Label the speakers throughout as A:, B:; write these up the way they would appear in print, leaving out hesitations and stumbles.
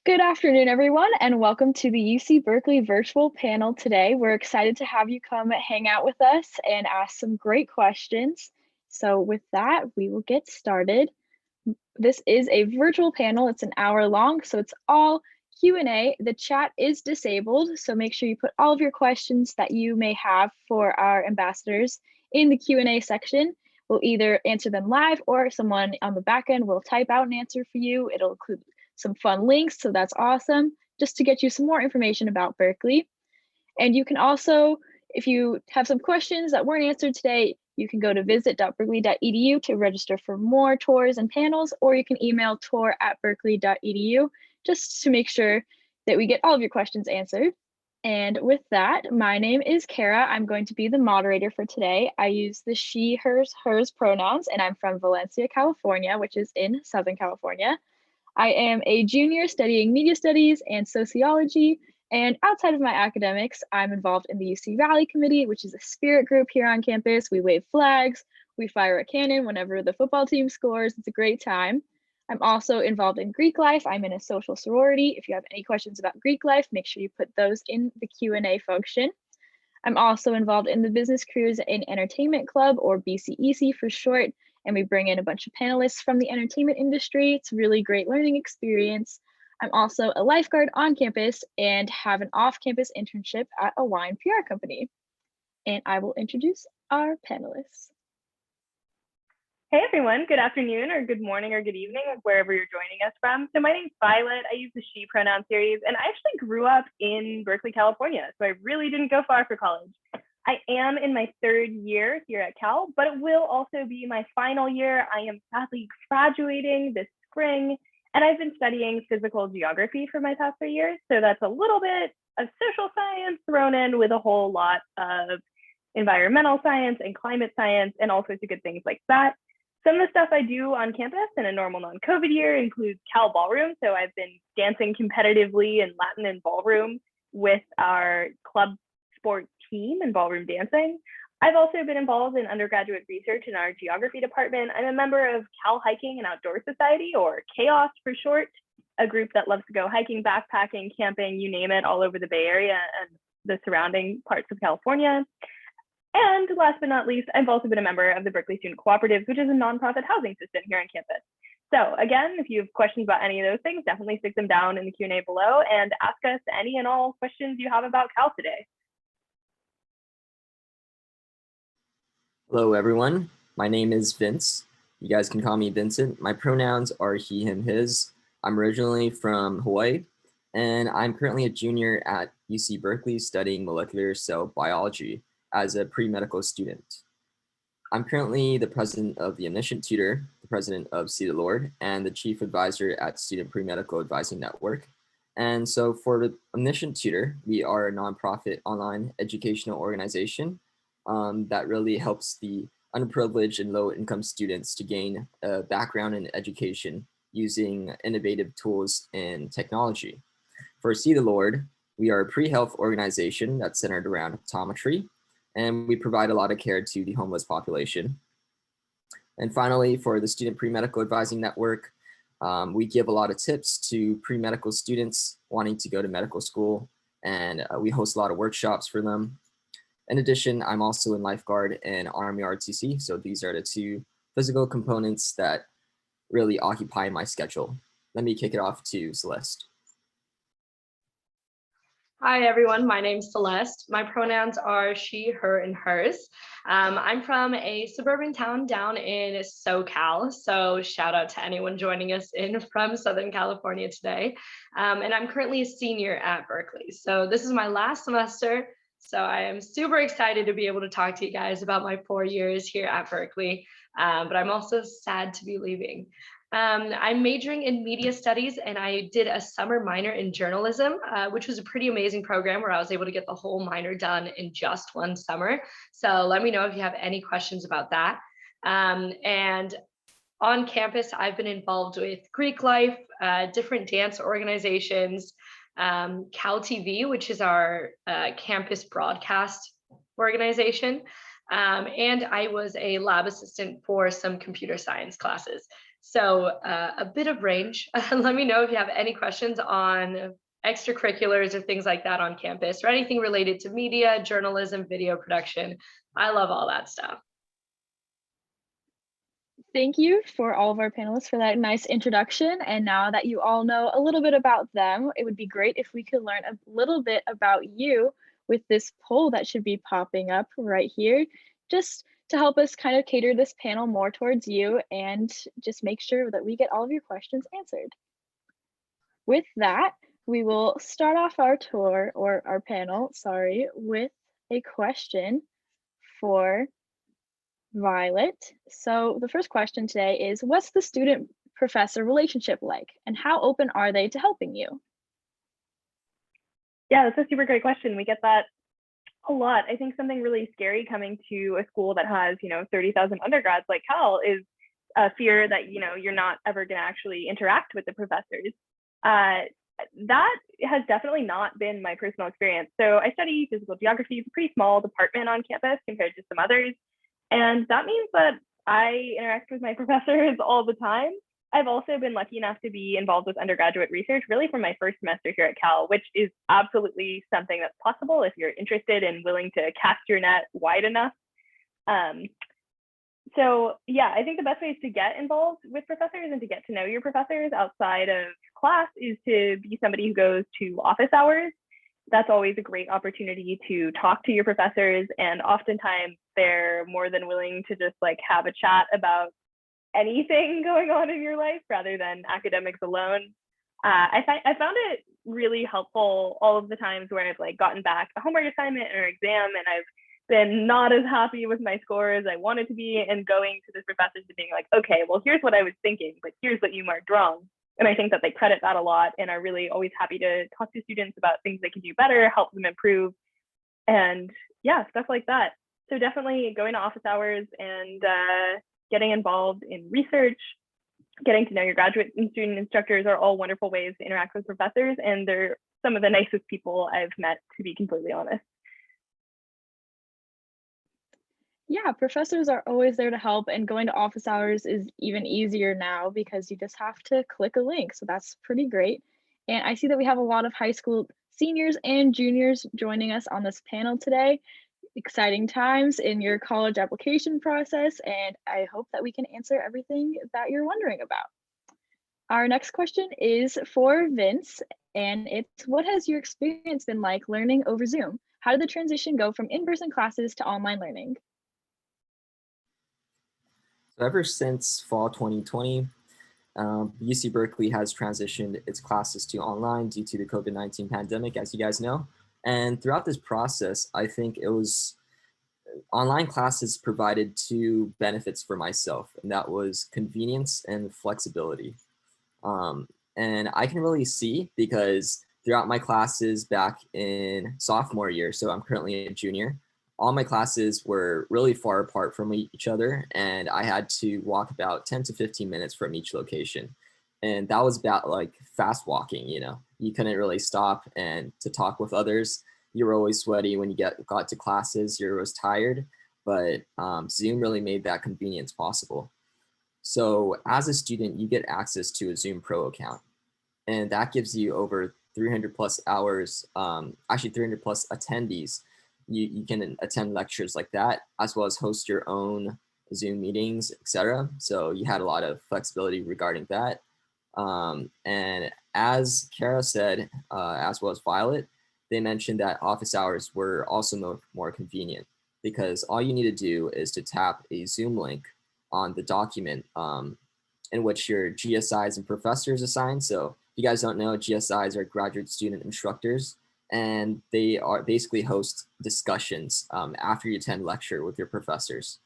A: Good afternoon, everyone, and welcome to the UC Berkeley virtual panel today. We're excited to have you come hang out with us and ask some great questions. So with that, we will get started. This is a virtual panel. It's an hour long, so it's all Q&A. The chat is disabled, so make sure you put all of your questions that you may have for our ambassadors in the Q&A section. We'll either answer them live or someone on the back end will type out an answer for you. It'll include some fun links, so that's awesome, just to get you some more information about Berkeley. And you can also, if you have some questions that weren't answered today, you can go to visit.berkeley.edu to register for more tours and panels, or you can email tour@berkeley.edu just to make sure that we get all of your questions answered. And with that, my name is Kara. I'm going to be the moderator for today. I use the she, hers pronouns, and I'm from Valencia, California, which is in Southern California. I am a junior studying media studies and sociology, and outside of my academics, I'm involved in the UC Valley Committee, which is a spirit group here on campus. We wave flags, we fire a cannon whenever the football team scores. It's a great time. I'm also involved in Greek life. I'm in a social sorority. If you have any questions about Greek life, make sure you put those in the Q&A function. I'm also involved in the Business Careers and Entertainment Club, or BCEC for short, and we bring in a bunch of panelists from the entertainment industry. It's a really great learning experience. I'm also a lifeguard on campus and have an off-campus internship at a wine PR company. And I will introduce our panelists.
B: Hey everyone, good afternoon or good morning or good evening, wherever you're joining us from. So my name's Violet, I use the she pronoun series, and I actually grew up in Berkeley, California, so I really didn't go far for college. I am in my third year here at Cal, but it will also be my final year. I am sadly graduating this spring, and I've been studying physical geography for my past 3 years. So that's a little bit of social science thrown in with a whole lot of environmental science and climate science and all sorts of good things like that. Some of the stuff I do on campus in a normal non-COVID year includes Cal Ballroom. So I've been dancing competitively in Latin and ballroom with our club sport team in ballroom dancing. I've also been involved in undergraduate research in our geography department. I'm a member of Cal Hiking and Outdoor Society, or CHAOS for short, a group that loves to go hiking, backpacking, camping, you name it, all over the Bay Area and the surrounding parts of California. And last but not least, I've also been a member of the Berkeley Student Cooperatives, which is a nonprofit housing system here on campus. So again, if you have questions about any of those things, definitely stick them down in the Q&A below and ask us any and all questions you have about Cal today.
C: Hello, everyone. My name is Vince. You guys can call me Vincent. My pronouns are he, him, his. I'm originally from Hawaii, and I'm currently a junior at UC Berkeley studying molecular cell biology as a pre-medical student. I'm currently the president of the Omniscient Tutor, the president of See the Lord, and the chief advisor at Student Pre-Medical Advising Network. And so for the Omniscient Tutor, we are a nonprofit online educational organization that really helps the underprivileged and low-income students to gain a background in education using innovative tools and technology. For See the Lord, we are a pre-health organization that's centered around optometry, and we provide a lot of care to the homeless population. And finally, for the Student Pre-Medical Advising Network, we give a lot of tips to pre-medical students wanting to go to medical school, and we host a lot of workshops for them. In addition, I'm also in lifeguard and Army ROTC, so these are the two physical components that really occupy my schedule. Let me kick it off to Celeste.
D: Hi everyone, my name's Celeste. My pronouns are she, her, and hers. I'm from a suburban town down in SoCal, so shout out to anyone joining us from Southern California today. And I'm currently a senior at Berkeley. So this is my last semester, so I am super excited to be able to talk to you guys about my 4 years here at Berkeley, but I'm also sad to be leaving. I'm majoring in media studies, and I did a summer minor in journalism, which was a pretty amazing program where I was able to get the whole minor done in just one summer. So let me know if you have any questions about that. And on campus, I've been involved with Greek life, different dance organizations, Cal TV, which is our campus broadcast organization. And I was a lab assistant for some computer science classes. So a bit of range. Let me know if you have any questions on extracurriculars or things like that on campus, or anything related to media, journalism, video production. I love all that stuff.
A: Thank you for all of our panelists for that nice introduction. And now that you all know a little bit about them, it would be great if we could learn a little bit about you with this poll that should be popping up right here, just to help us kind of cater this panel more towards you and just make sure that we get all of your questions answered. With that, we will start off our tour, or our panel, sorry, with a question for Violet. So the first question today is, what's the student-professor relationship like, and how open are they to helping you?
B: Yeah, that's a super great question. We get that a lot. I think something really scary coming to a school that has, 30,000 undergrads like Cal is a fear that, you're not ever going to actually interact with the professors. That has definitely not been my personal experience. So I study physical geography. It's a pretty small department on campus compared to some others. And that means that I interact with my professors all the time. I've also been lucky enough to be involved with undergraduate research really from my first semester here at Cal, which is absolutely something that's possible if you're interested and willing to cast your net wide enough. So yeah, I think the best ways to get involved with professors and to get to know your professors outside of class is to be somebody who goes to office hours. That's always a great opportunity to talk to your professors, and oftentimes they're more than willing to just like have a chat about anything going on in your life rather than academics alone. I found it really helpful all of the times where I've like gotten back a homework assignment or exam and I've been not as happy with my score as I wanted to be, and going to the professors and being like, okay, well, here's what I was thinking, but here's what you marked wrong. And I think that they credit that a lot and are really always happy to talk to students about things they can do better, help them improve, and yeah, stuff like that. So definitely going to office hours and getting involved in research, getting to know your graduate and student instructors are all wonderful ways to interact with professors, and they're some of the nicest people I've met, to be completely honest.
A: Yeah, professors are always there to help, and going to office hours is even easier now because you just have to click a link. So that's pretty great. And I see that we have a lot of high school seniors and juniors joining us on this panel today. Exciting times in your college application process, and I hope that we can answer everything that you're wondering about. Our next question is for Vince, and it's, what has your experience been like learning over Zoom? How did the transition go from in-person classes to online learning?
C: So ever since fall 2020, UC Berkeley has transitioned its classes to online due to the COVID-19 pandemic, as you guys know. And throughout this process, I think it was online classes provided two benefits for myself, and that was convenience and flexibility. And I can really see, because throughout my classes back in sophomore year, so I'm currently a junior, all my classes were really far apart from each other, and I had to walk about 10 to 15 minutes from each location. And that was about like fast walking, you couldn't really stop and to talk with others. You were always sweaty when you got to classes, you're always tired, but Zoom really made that convenience possible. So as a student, you get access to a Zoom Pro account, and that gives you over 300 plus hours, actually 300 plus attendees. You can attend lectures like that, as well as host your own Zoom meetings, etc. So you had a lot of flexibility regarding that. And as Kara said, as well as Violet, they mentioned that office hours were also more convenient, because all you need to do is to tap a Zoom link on the document in which your GSIs and professors assigned. So if you guys don't know, GSIs are graduate student instructors, and they are basically host discussions after you attend lecture with your professors.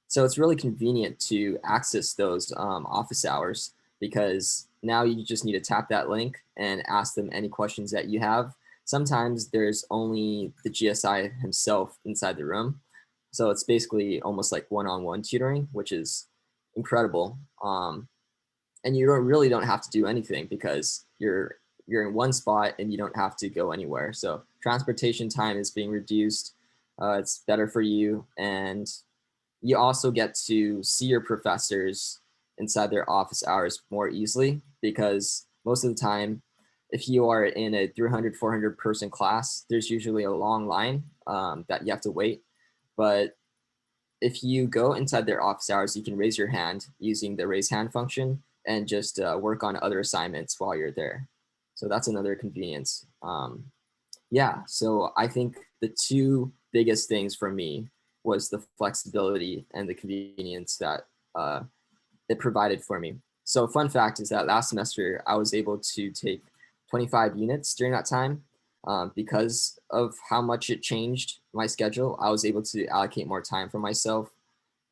C: So it's really convenient to access those office hours, because now you just need to tap that link and ask them any questions that you have. Sometimes there's only the GSI himself inside the room. So it's basically almost like one-on-one tutoring, which is incredible. And you really don't have to do anything, because you're in one spot and you don't have to go anywhere. So transportation time is being reduced. It's better for you. And you also get to see your professors inside their office hours more easily, because most of the time, if you are in a 300, 400 person class, there's usually a long line that you have to wait. But if you go inside their office hours, you can raise your hand using the raise hand function and just work on other assignments while you're there. So that's another convenience. Yeah, so I think the two biggest things for me was the flexibility and the convenience that it provided for me. So fun fact is that last semester, I was able to take 25 units during that time. Because of how much it changed my schedule, I was able to allocate more time for myself.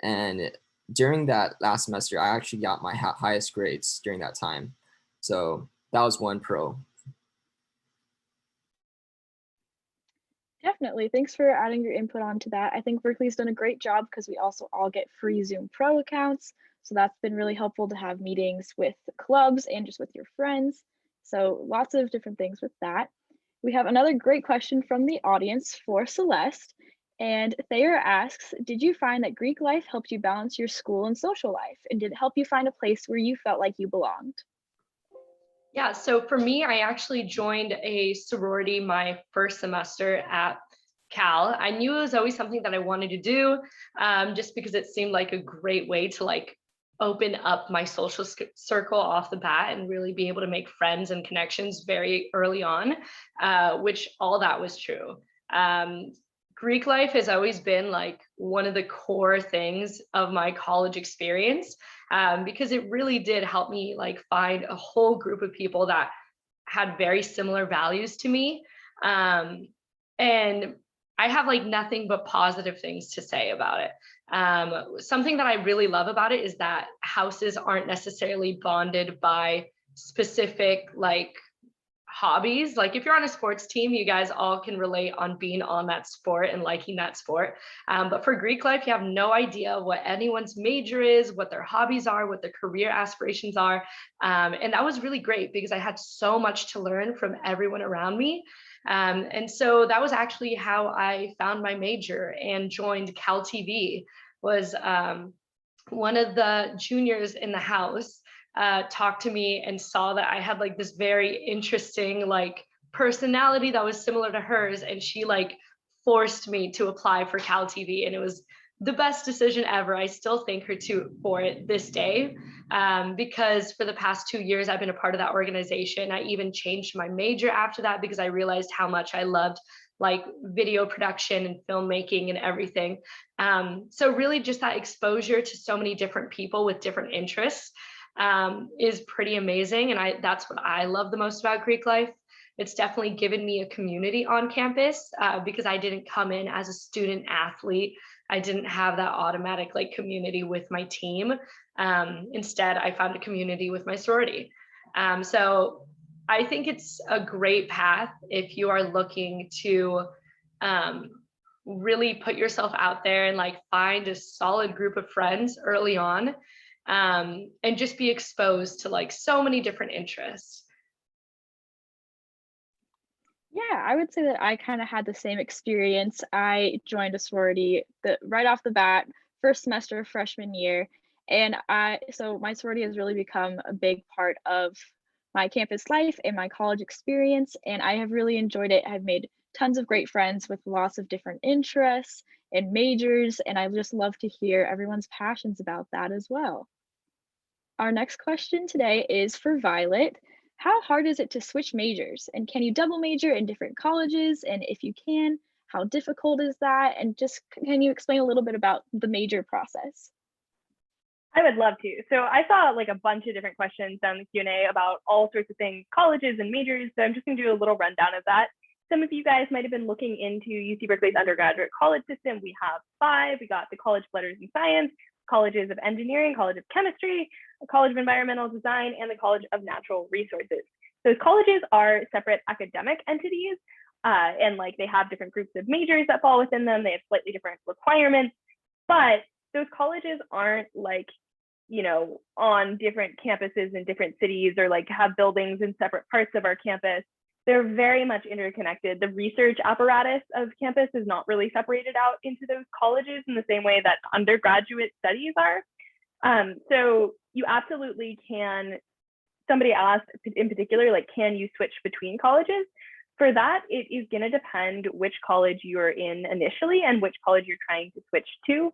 C: And during that last semester, I actually got my highest grades during that time. So that was one pro.
A: Definitely. Thanks for adding your input onto that. I think Berkeley's done a great job because we also all get free Zoom Pro accounts. So that's been really helpful to have meetings with clubs and just with your friends. So lots of different things with that. We have another great question from the audience for Celeste. And Thayer asks, did you find that Greek life helped you balance your school and social life? And did it help you find a place where you felt like you belonged?
D: Yeah, so for me, I actually joined a sorority my first semester at Cal. I knew it was always something that I wanted to do, just because it seemed like a great way to like open up my social circle off the bat and really be able to make friends and connections very early on, which all that was true. Greek life has always been like one of the core things of my college experience, because it really did help me like find a whole group of people that had very similar values to me. And I have like nothing but positive things to say about it. Something that I really love about it is that houses aren't necessarily bonded by specific like hobbies. Like if you're on a sports team, you guys all can relate on being on that sport and liking that sport. But for Greek life, you have no idea what anyone's major is, what their hobbies are, what their career aspirations are. And that was really great because I had so much to learn from everyone around me. And so that was actually how I found my major and joined Cal TV. Was one of the juniors in the house talked to me and saw that I had like this very interesting like personality that was similar to hers, and she like forced me to apply for Cal TV, and it was the best decision ever. I still thank her for it this day, because for the past 2 years I've been a part of that organization. I even changed my major after that because I realized how much I loved like video production and filmmaking and everything. So really just that exposure to so many different people with different interests is pretty amazing. And that's what I love the most about Greek life. It's definitely given me a community on campus, because I didn't come in as a student athlete. I didn't have that automatic like community with my team. Instead, I found a community with my sorority. So I think it's a great path if you are looking to really put yourself out there and like find a solid group of friends early on, and just be exposed to like so many different interests.
A: Yeah, I would say that I kind of had the same experience. I joined a sorority right off the bat, first semester of freshman year. And so my sorority has really become a big part of my campus life and my college experience. And I have really enjoyed it. I've made tons of great friends with lots of different interests and majors. And I just love to hear everyone's passions about that as well. Our next question today is for Violet. How hard is it to switch majors? And can you double major in different colleges? And if you can, how difficult is that? And just can you explain a little bit about the major process?
B: I would love to. So I saw like a bunch of different questions down the Q&A about all sorts of things, colleges and majors. So I'm just going to do a little rundown of that. Some of you guys might have been looking into UC Berkeley's undergraduate college system. We have 5. We got the College of Letters and Science, Colleges of Engineering, College of Chemistry, College of Environmental Design, and the College of Natural Resources. Those colleges are separate academic entities, and like they have different groups of majors that fall within them. They have slightly different requirements, but those colleges aren't like, you know, on different campuses in different cities or like have buildings in separate parts of our campus. They're very much interconnected. The research apparatus of campus is not really separated out into those colleges in the same way that undergraduate studies are. So you absolutely can. Somebody asked in particular, like, can you switch between colleges? For that, it is going to depend which college you're in initially and which college you're trying to switch to.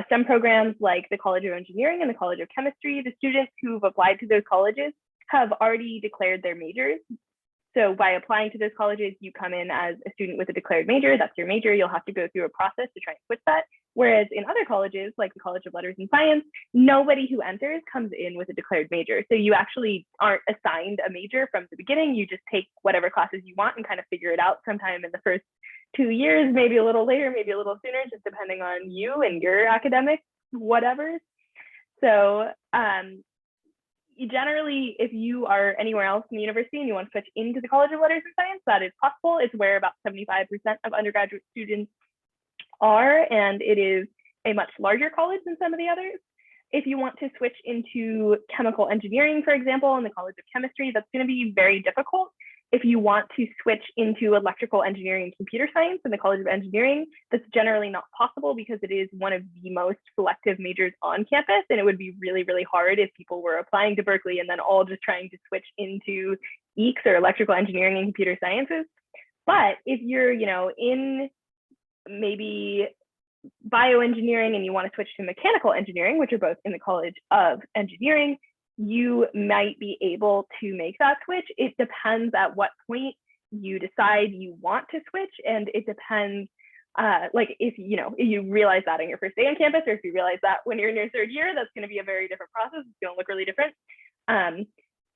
B: Some programs like the College of Engineering and the College of Chemistry, the students who've applied to those colleges have already declared their majors. So by applying to those colleges, you come in as a student with a declared major. That's your major. You'll have to go through a process to try and switch that. Whereas in other colleges, like the College of Letters and Science, nobody who enters comes in with a declared major. So you actually aren't assigned a major from the beginning. You just take whatever classes you want and kind of figure it out sometime in the first 2 years, maybe a little later, maybe a little sooner, just depending on you and your academic whatever. So generally, if you are anywhere else in the university and you want to switch into the College of Letters and Science, that is possible. It's where about 75% of undergraduate students are, and it is a much larger college than some of the others. If you want to switch into chemical engineering, for example, in the College of Chemistry, that's going to be very difficult. If you want to switch into electrical engineering and computer science in the College of Engineering, that's generally not possible because it is one of the most selective majors on campus. And it would be really, really hard if people were applying to Berkeley and then all just trying to switch into EECS or electrical engineering and computer sciences. But if you're, in maybe bioengineering and you want to switch to mechanical engineering, which are both in the College of Engineering, you might be able to make that switch. It depends at what point you decide you want to switch, and it depends like if you realize that on your first day on campus, or if you realize that when you're in your third year, that's going to be a very different process. It's going to look really different.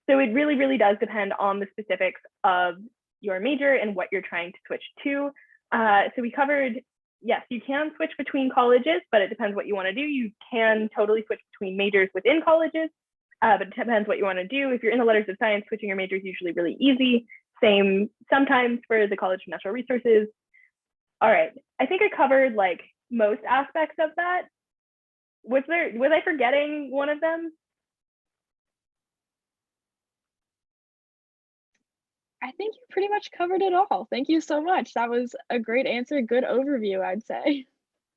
B: So it really, really does depend on the specifics of your major and what you're trying to switch to. So we covered, yes, you can switch between colleges, but it depends what you want to do. You can totally switch between majors within colleges. But it depends what you want to do. If you're in the Letters of Science, switching your major is usually really easy. Same sometimes for the College of Natural Resources. All right, I think I covered like most aspects of that. Was I forgetting one of them?
A: I think you pretty much covered it all. Thank you so much. That was a great answer, good overview, I'd say.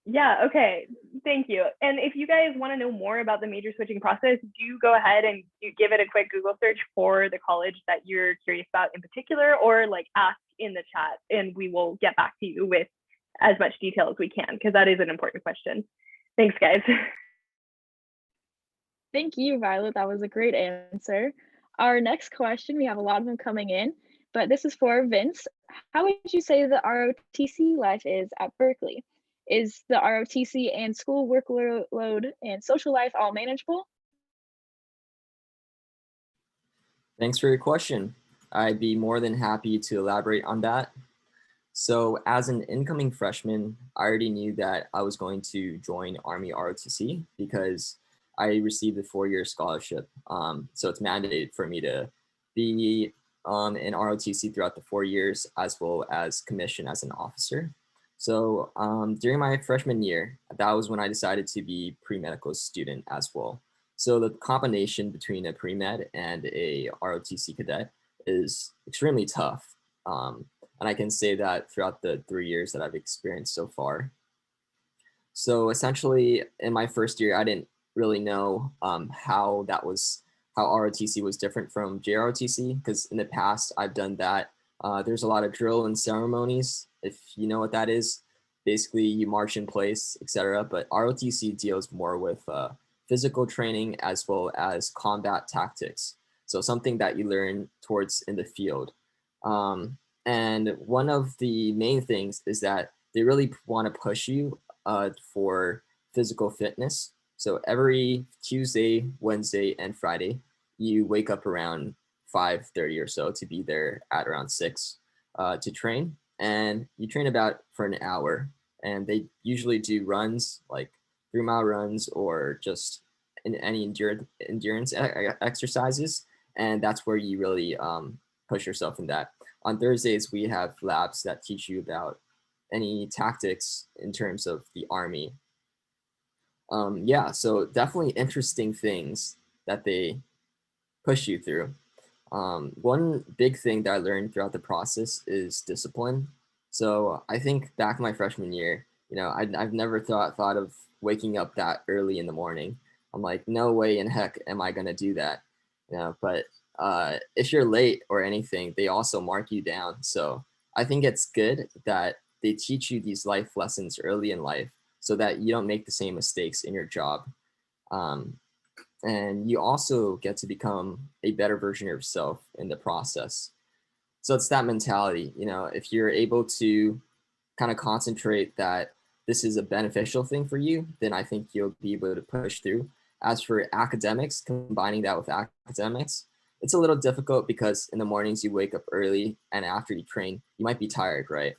B: Yeah, okay, thank you. And if you guys want to know more about the major switching process, do go ahead and give it a quick Google search for the college that you're curious about in particular, or like ask in the chat and we will get back to you with as much detail as we can, because that is an important question. Thanks, guys.
A: Thank you, Violet. That was a great answer. Our next question, we have a lot of them coming in, but this is for Vince. How would you say the ROTC life is at Berkeley? Is the ROTC and school workload and social life all manageable?
C: Thanks for your question. I'd be more than happy to elaborate on that. So as an incoming freshman, I already knew that I was going to join Army ROTC because I received a 4-year scholarship. So it's mandated for me to be in ROTC throughout the 4 years, as well as commission as an officer. So during my freshman year, that was when I decided to be pre-medical student as well. So the combination between a pre-med and a ROTC cadet is extremely tough. And I can say that throughout the 3 years that I've experienced so far. So essentially in my first year, I didn't really know how ROTC was different from JROTC, because in the past I've done that. There's a lot of drill and ceremonies, if you know what that is. Basically, you march in place, etc. But ROTC deals more with physical training as well as combat tactics. So something that you learn towards in the field. And one of the main things is that they really want to push you for physical fitness. So every Tuesday, Wednesday, and Friday, you wake up around 5:30 or so to be there at around 6 to train. And you train about for an hour. And they usually do runs, like 3-mile runs or just in any endurance exercises. And that's where you really push yourself in that. On Thursdays, we have labs that teach you about any tactics in terms of the Army. Yeah, so definitely interesting things that they push you through. One big thing that I learned throughout the process is discipline. So I think back in my freshman year, I've never thought of waking up that early in the morning. I'm like, no way in heck am I going to do that. But if you're late or anything, they also mark you down. So I think it's good that they teach you these life lessons early in life so that you don't make the same mistakes in your job. And you also get to become a better version of yourself in the process. So it's that mentality, if you're able to kind of concentrate that this is a beneficial thing for you, then I think you'll be able to push through. As for academics, combining that with academics, it's a little difficult because in the mornings you wake up early and after you train, you might be tired, right?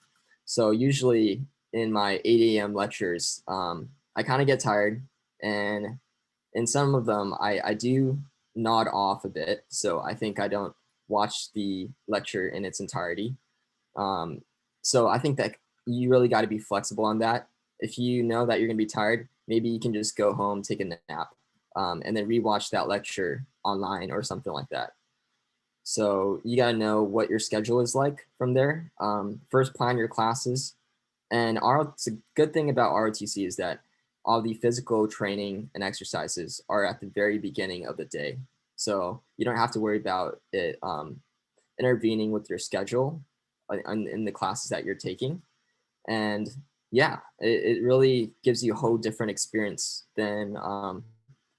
C: So usually in my 8 a.m. lectures, I kind of get tired, and in some of them I do nod off a bit. So I think I don't watch the lecture in its entirety. So I think that you really got to be flexible on that. If you know that you're going to be tired, maybe you can just go home, take a nap, and then rewatch that lecture online or something like that. So you got to know what your schedule is like from there. First, plan your classes. And the good thing about ROTC is that all the physical training and exercises are at the very beginning of the day. So you don't have to worry about it intervening with your schedule in the classes that you're taking. And yeah, it really gives you a whole different experience than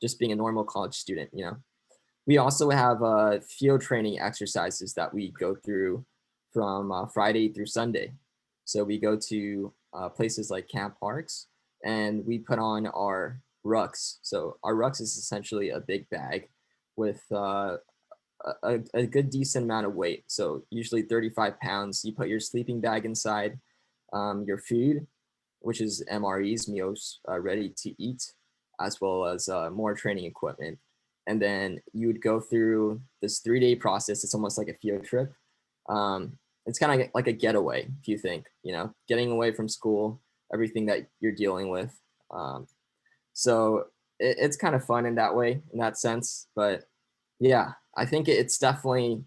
C: just being a normal college student. We also have field training exercises that we go through from Friday through Sunday. So we go to places like camp parks, and we put on our Rotcs. So our Rotcs is essentially a big bag with a good decent amount of weight. So usually 35 pounds. You put your sleeping bag inside, your food, which is MREs, meals ready to eat, as well as more training equipment. And then you would go through this 3-day process. It's almost like a field trip. It's kind of like a getaway, if you think, getting away from school, everything that you're dealing with. So it's kind of fun in that way, in that sense. But yeah, I think it's definitely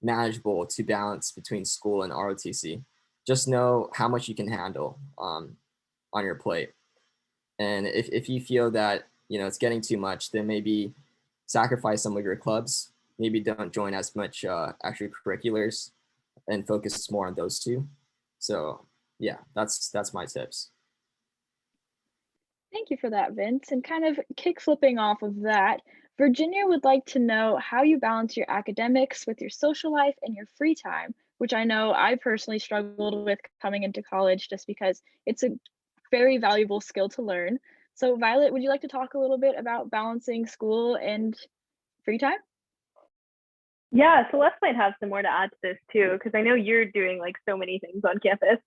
C: manageable to balance between school and ROTC. Just know how much you can handle on your plate. And if you feel that, it's getting too much, then maybe sacrifice some of your clubs. Maybe don't join as much extracurriculars and focus more on those two. So yeah, that's my tips.
A: Thank you for that, Vince. And kind of kick flipping off of that, Virginia would like to know how you balance your academics with your social life and your free time, which I know I personally struggled with coming into college just because it's a very valuable skill to learn. So, Violet, would you like to talk a little bit about balancing school and free time?
B: Yeah, Celeste might have some more to add to this too, because I know you're doing like so many things on campus.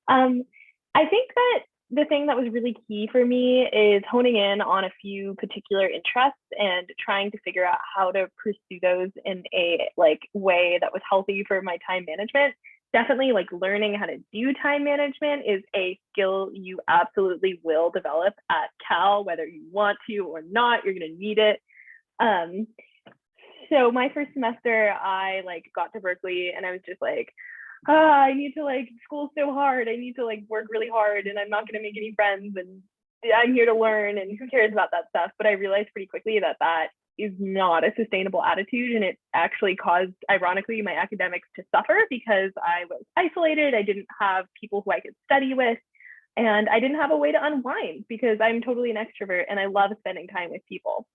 B: I think that the thing that was really key for me is honing in on a few particular interests and trying to figure out how to pursue those in a way that was healthy for my time management. Definitely learning how to do time management is a skill you absolutely will develop at Cal, whether you want to or not, you're going to need it. So my first semester, I got to Berkeley and I was just like, I need to school's so hard. I need to work really hard and I'm not going to make any friends and I'm here to learn and who cares about that stuff. But I realized pretty quickly that that is not a sustainable attitude. And it actually caused, ironically, my academics to suffer because I was isolated. I didn't have people who I could study with. And I didn't have a way to unwind because I'm totally an extrovert and I love spending time with people.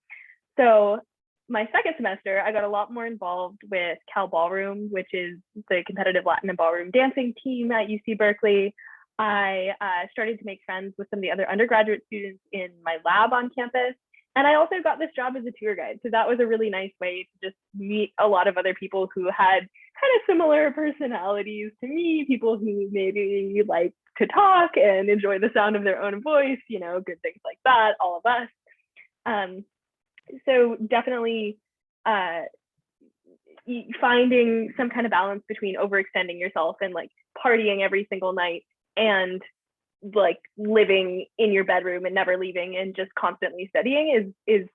B: So my second semester, I got a lot more involved with Cal Ballroom, which is the competitive Latin and ballroom dancing team at UC Berkeley. I started to make friends with some of the other undergraduate students in my lab on campus. And I also got this job as a tour guide. So that was a really nice way to just meet a lot of other people who had kind of similar personalities to me, people who maybe like to talk and enjoy the sound of their own voice, good things like that, all of us. So definitely finding some kind of balance between overextending yourself and partying every single night and living in your bedroom and never leaving and just constantly studying is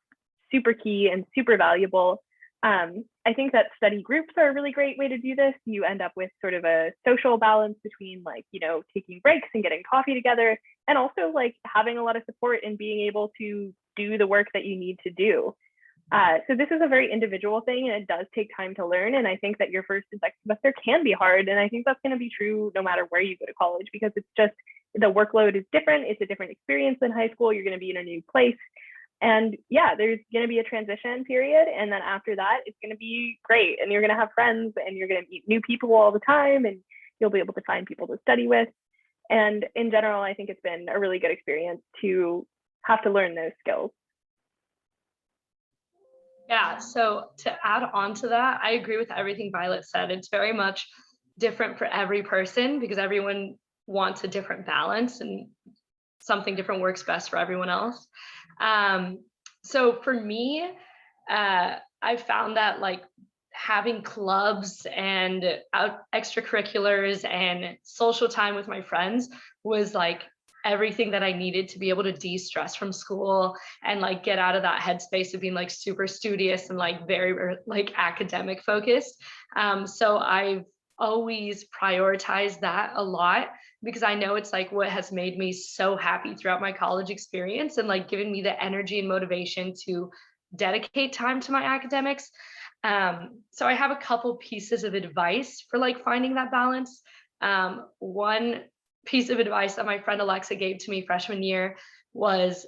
B: super key and super valuable. I think that study groups are a really great way to do this. You end up with sort of a social balance between taking breaks and getting coffee together, and also having a lot of support and being able to do the work that you need to do. So this is a very individual thing, and it does take time to learn. And I think that your first and second semester can be hard. And I think that's going to be true no matter where you go to college, because it's just the workload is different. It's a different experience than high school. You're going to be in a new place. And yeah, there's going to be a transition period. And then after that, it's going to be great. And you're going to have friends, and you're going to meet new people all the time, and you'll be able to find people to study with. And in general, I think it's been a really good experience to have to learn those skills.
D: Yeah, so to add on to that, I agree with everything Violet said. It's very much different for every person because everyone wants a different balance and something different works best for everyone else. So for me, I found that like having clubs and extracurriculars and social time with my friends was like everything that I needed to be able to de-stress from school and like get out of that headspace of being like super studious and like very like academic focused. So I've always prioritized that a lot because I know it's like what has made me so happy throughout my college experience and like giving me the energy and motivation to dedicate time to my academics. So I have a couple pieces of advice for like finding that balance. One piece of advice that my friend Alexa gave to me freshman year was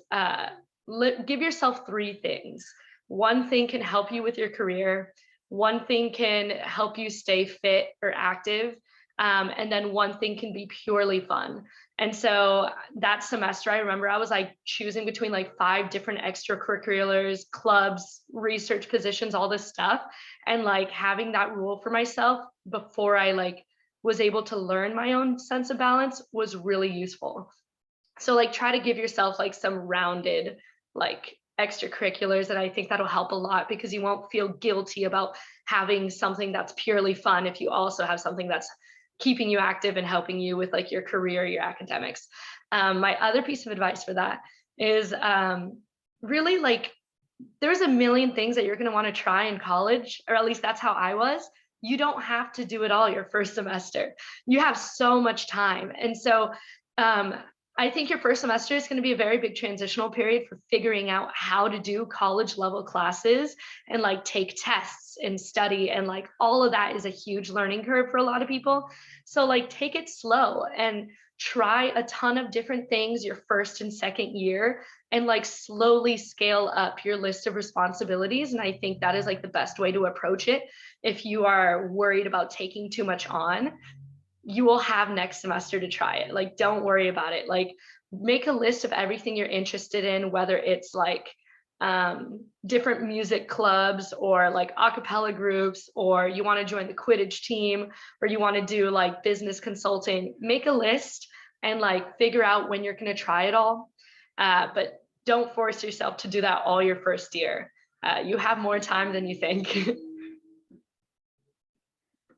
D: give yourself 3 things. One thing can help you with your career. One thing can help you stay fit or active. And then one thing can be purely fun. And so that semester, I remember I was like choosing between like 5 different extracurriculars, clubs, research positions, all this stuff. And like having that rule for myself before I like was able to learn my own sense of balance was really useful. So like try to give yourself like some rounded like extracurriculars, and I think that'll help a lot because you won't feel guilty about having something that's purely fun if you also have something that's keeping you active and helping you with like your career, your academics. My other piece of advice for that is really like there's a million things that you're going to want to try in college, or at least that's how I was. You don't have to do it all your first semester. You have so much time. And so I think your first semester is going to be a very big transitional period for figuring out how to do college level classes and like take tests and study. And like all of that is a huge learning curve for a lot of people. So like take it slow and try a ton of different things your first and second year and like slowly scale up your list of responsibilities. And I think that is like the best way to approach it. If you are worried about taking too much on, you will have next semester to try it. Like, don't worry about it. Like, make a list of everything you're interested in, whether it's like different music clubs or like a cappella groups, or you want to join the Quidditch team, or you want to do like business consulting. Make a list and like figure out when you're going to try it all. But don't force yourself to do that all your first year. You have more time than you think.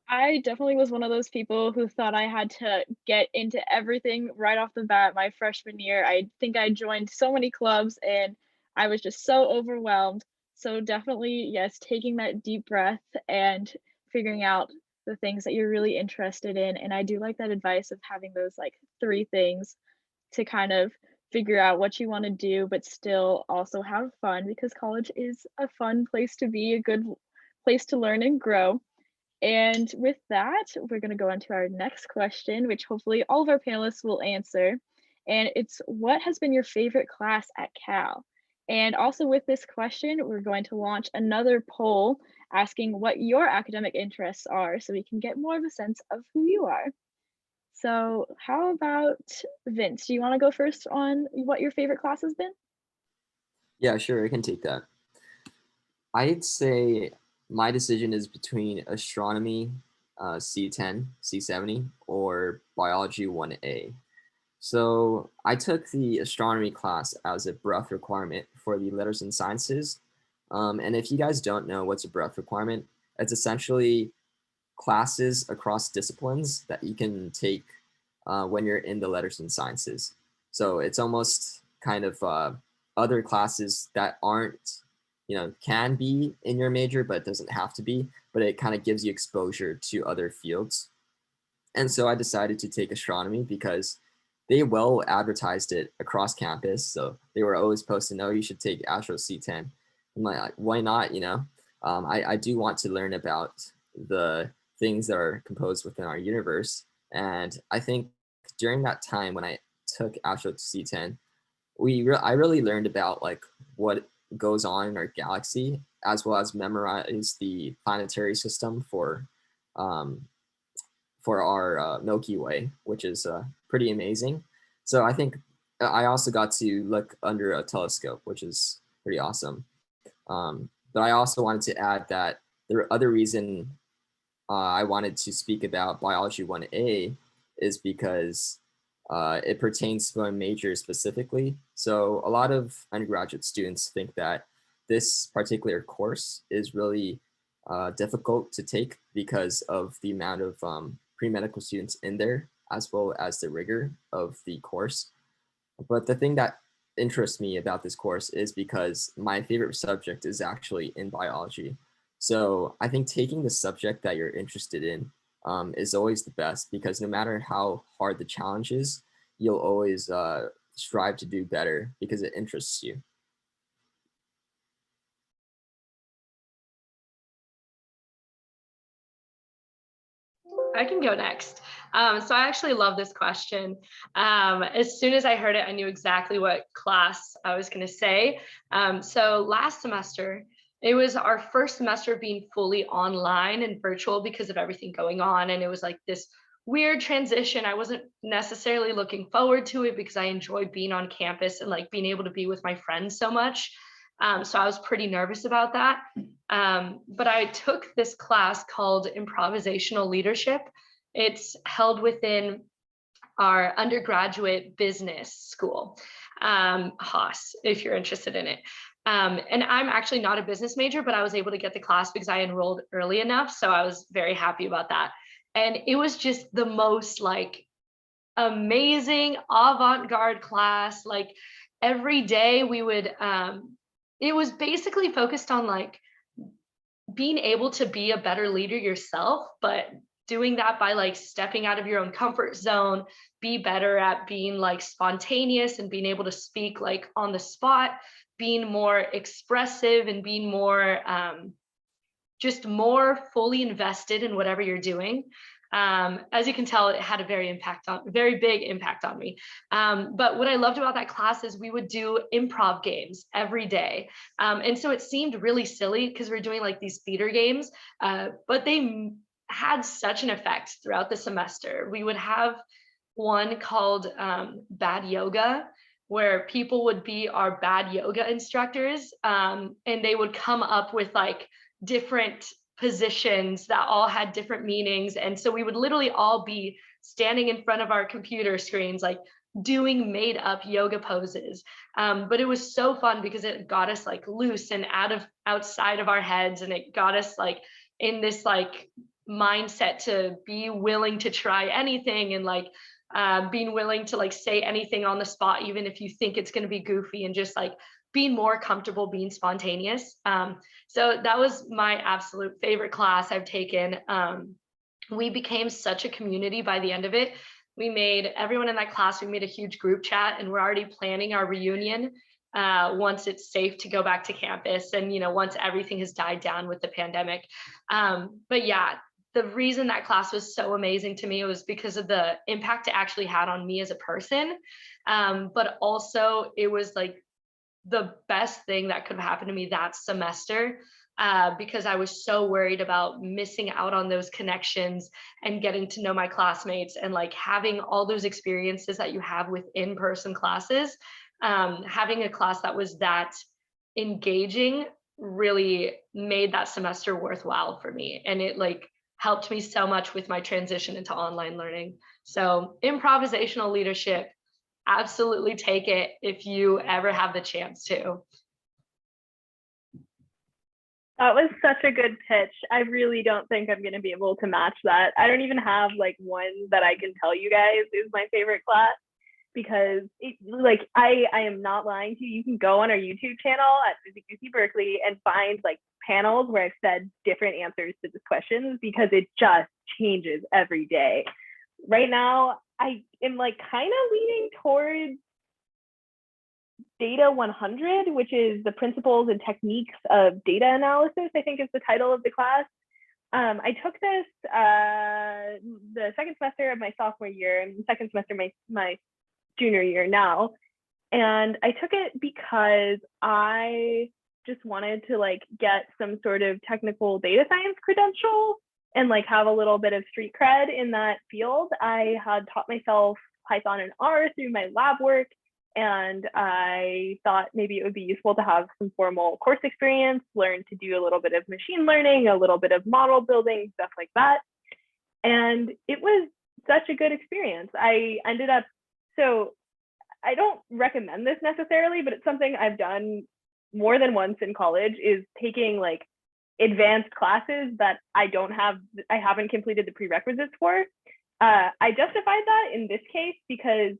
A: I definitely was one of those people who thought I had to get into everything right off the bat my freshman year. I think I joined so many clubs and I was just so overwhelmed. So definitely, yes, taking that deep breath and figuring out the things that you're really interested in. And I do like that advice of having those like 3 things to kind of figure out what you want to do, but still also have fun, because college is a fun place to be, a good place to learn and grow. And with that, we're going to go on to our next question, which hopefully all of our panelists will answer. And it's, what has been your favorite class at Cal? And also with this question, we're going to launch another poll asking what your academic interests are so we can get more of a sense of who you are. So how about Vince? Do you want to go first on what your favorite class has been?
C: Yeah, sure, I can take that. I'd say my decision is between astronomy C10, C70, or biology 1A. So I took the astronomy class as a breadth requirement for the letters and sciences. And if you guys don't know what's a breadth requirement, it's essentially classes across disciplines that you can take when you're in the letters and sciences. So it's almost kind of other classes that aren't, can be in your major, but it doesn't have to be, but it kind of gives you exposure to other fields. And so I decided to take astronomy because they well advertised it across campus. So they were always posting, "Oh, you should take Astro C10." I'm like, why not? I do want to learn about the things that are composed within our universe. And I think during that time when I took Astro C10, I really learned about like what goes on in our galaxy, as well as memorize the planetary system um, for our Milky Way, which is pretty amazing. So I think I also got to look under a telescope, which is pretty awesome. But I also wanted to add that the other reason I wanted to speak about Biology 1A is because it pertains to my major specifically. So a lot of undergraduate students think that this particular course is really difficult to take because of the amount of pre-medical students in there, as well as the rigor of the course. But the thing that interests me about this course is because my favorite subject is actually in biology. So I think taking the subject that you're interested in is always the best, because no matter how hard the challenge is, you'll always strive to do better because it interests you.
D: I can go next. So I actually love this question. As soon as I heard it, I knew exactly what class I was going to say. So last semester, it was our first semester of being fully online and virtual because of everything going on. And it was like this weird transition. I wasn't necessarily looking forward to it because I enjoyed being on campus and like being able to be with my friends so much. So I was pretty nervous about that. But I took this class called Improvisational Leadership. It's held within our undergraduate business school, Haas, if you're interested in it. And I'm actually not a business major, but I was able to get the class because I enrolled early enough. So I was very happy about that. And it was just the most like amazing avant-garde class. Like every day we would, it was basically focused on like being able to be a better leader yourself, but doing that by like stepping out of your own comfort zone, be better at being like spontaneous and being able to speak like on the spot, being more expressive and being more just more fully invested in whatever you're doing. As you can tell, it had a very big impact on me. But what I loved about that class is we would do improv games every day. And so it seemed really silly because we're doing like these theater games, but they had such an effect throughout the semester. We would have one called Bad Yoga, where people would be our bad yoga instructors, and they would come up with like different positions that all had different meanings. And so we would literally all be standing in front of our computer screens, like doing made up yoga poses. But it was so fun because it got us like loose and outside of our heads. And it got us like in this like mindset to be willing to try anything, and like being willing to like say anything on the spot, even if you think it's going to be goofy, and just like being more comfortable being spontaneous. So that was my absolute favorite class I've taken. We became such a community by the end of it. We made everyone in that class, we made a huge group chat, and we're already planning our reunion once it's safe to go back to campus, and once everything has died down with the pandemic. But yeah, the reason that class was so amazing to me was because of the impact it actually had on me as a person. But also it was like the best thing that could have happened to me that semester, because I was so worried about missing out on those connections and getting to know my classmates, and like having all those experiences that you have with in-person classes. Having a class that was that engaging really made that semester worthwhile for me. And it like helped me so much with my transition into online learning. So improvisational leadership, absolutely take it if you ever have the chance to.
B: That was such a good pitch. I really don't think I'm going to be able to match that. I don't even have like one that I can tell you guys is my favorite class, because I am not lying to you. You can go on our YouTube channel at UC Berkeley and find like panels where I've said different answers to this questions, because it just changes every day. Right now, I am like kind of leaning towards Data 100, which is the principles and techniques of data analysis, I think is the title of the class. I took this the second semester of my sophomore year and the second semester of my junior year now. And I took it because I just wanted to like get some sort of technical data science credential and like have a little bit of street cred in that field. I had taught myself Python and R through my lab work, and I thought maybe it would be useful to have some formal course experience, learn to do a little bit of machine learning, a little bit of model building, stuff like that. And it was such a good experience. I ended up, so I don't recommend this necessarily, but it's something I've done more than once in college, is taking like advanced classes that I haven't completed the prerequisites for. I justified that in this case because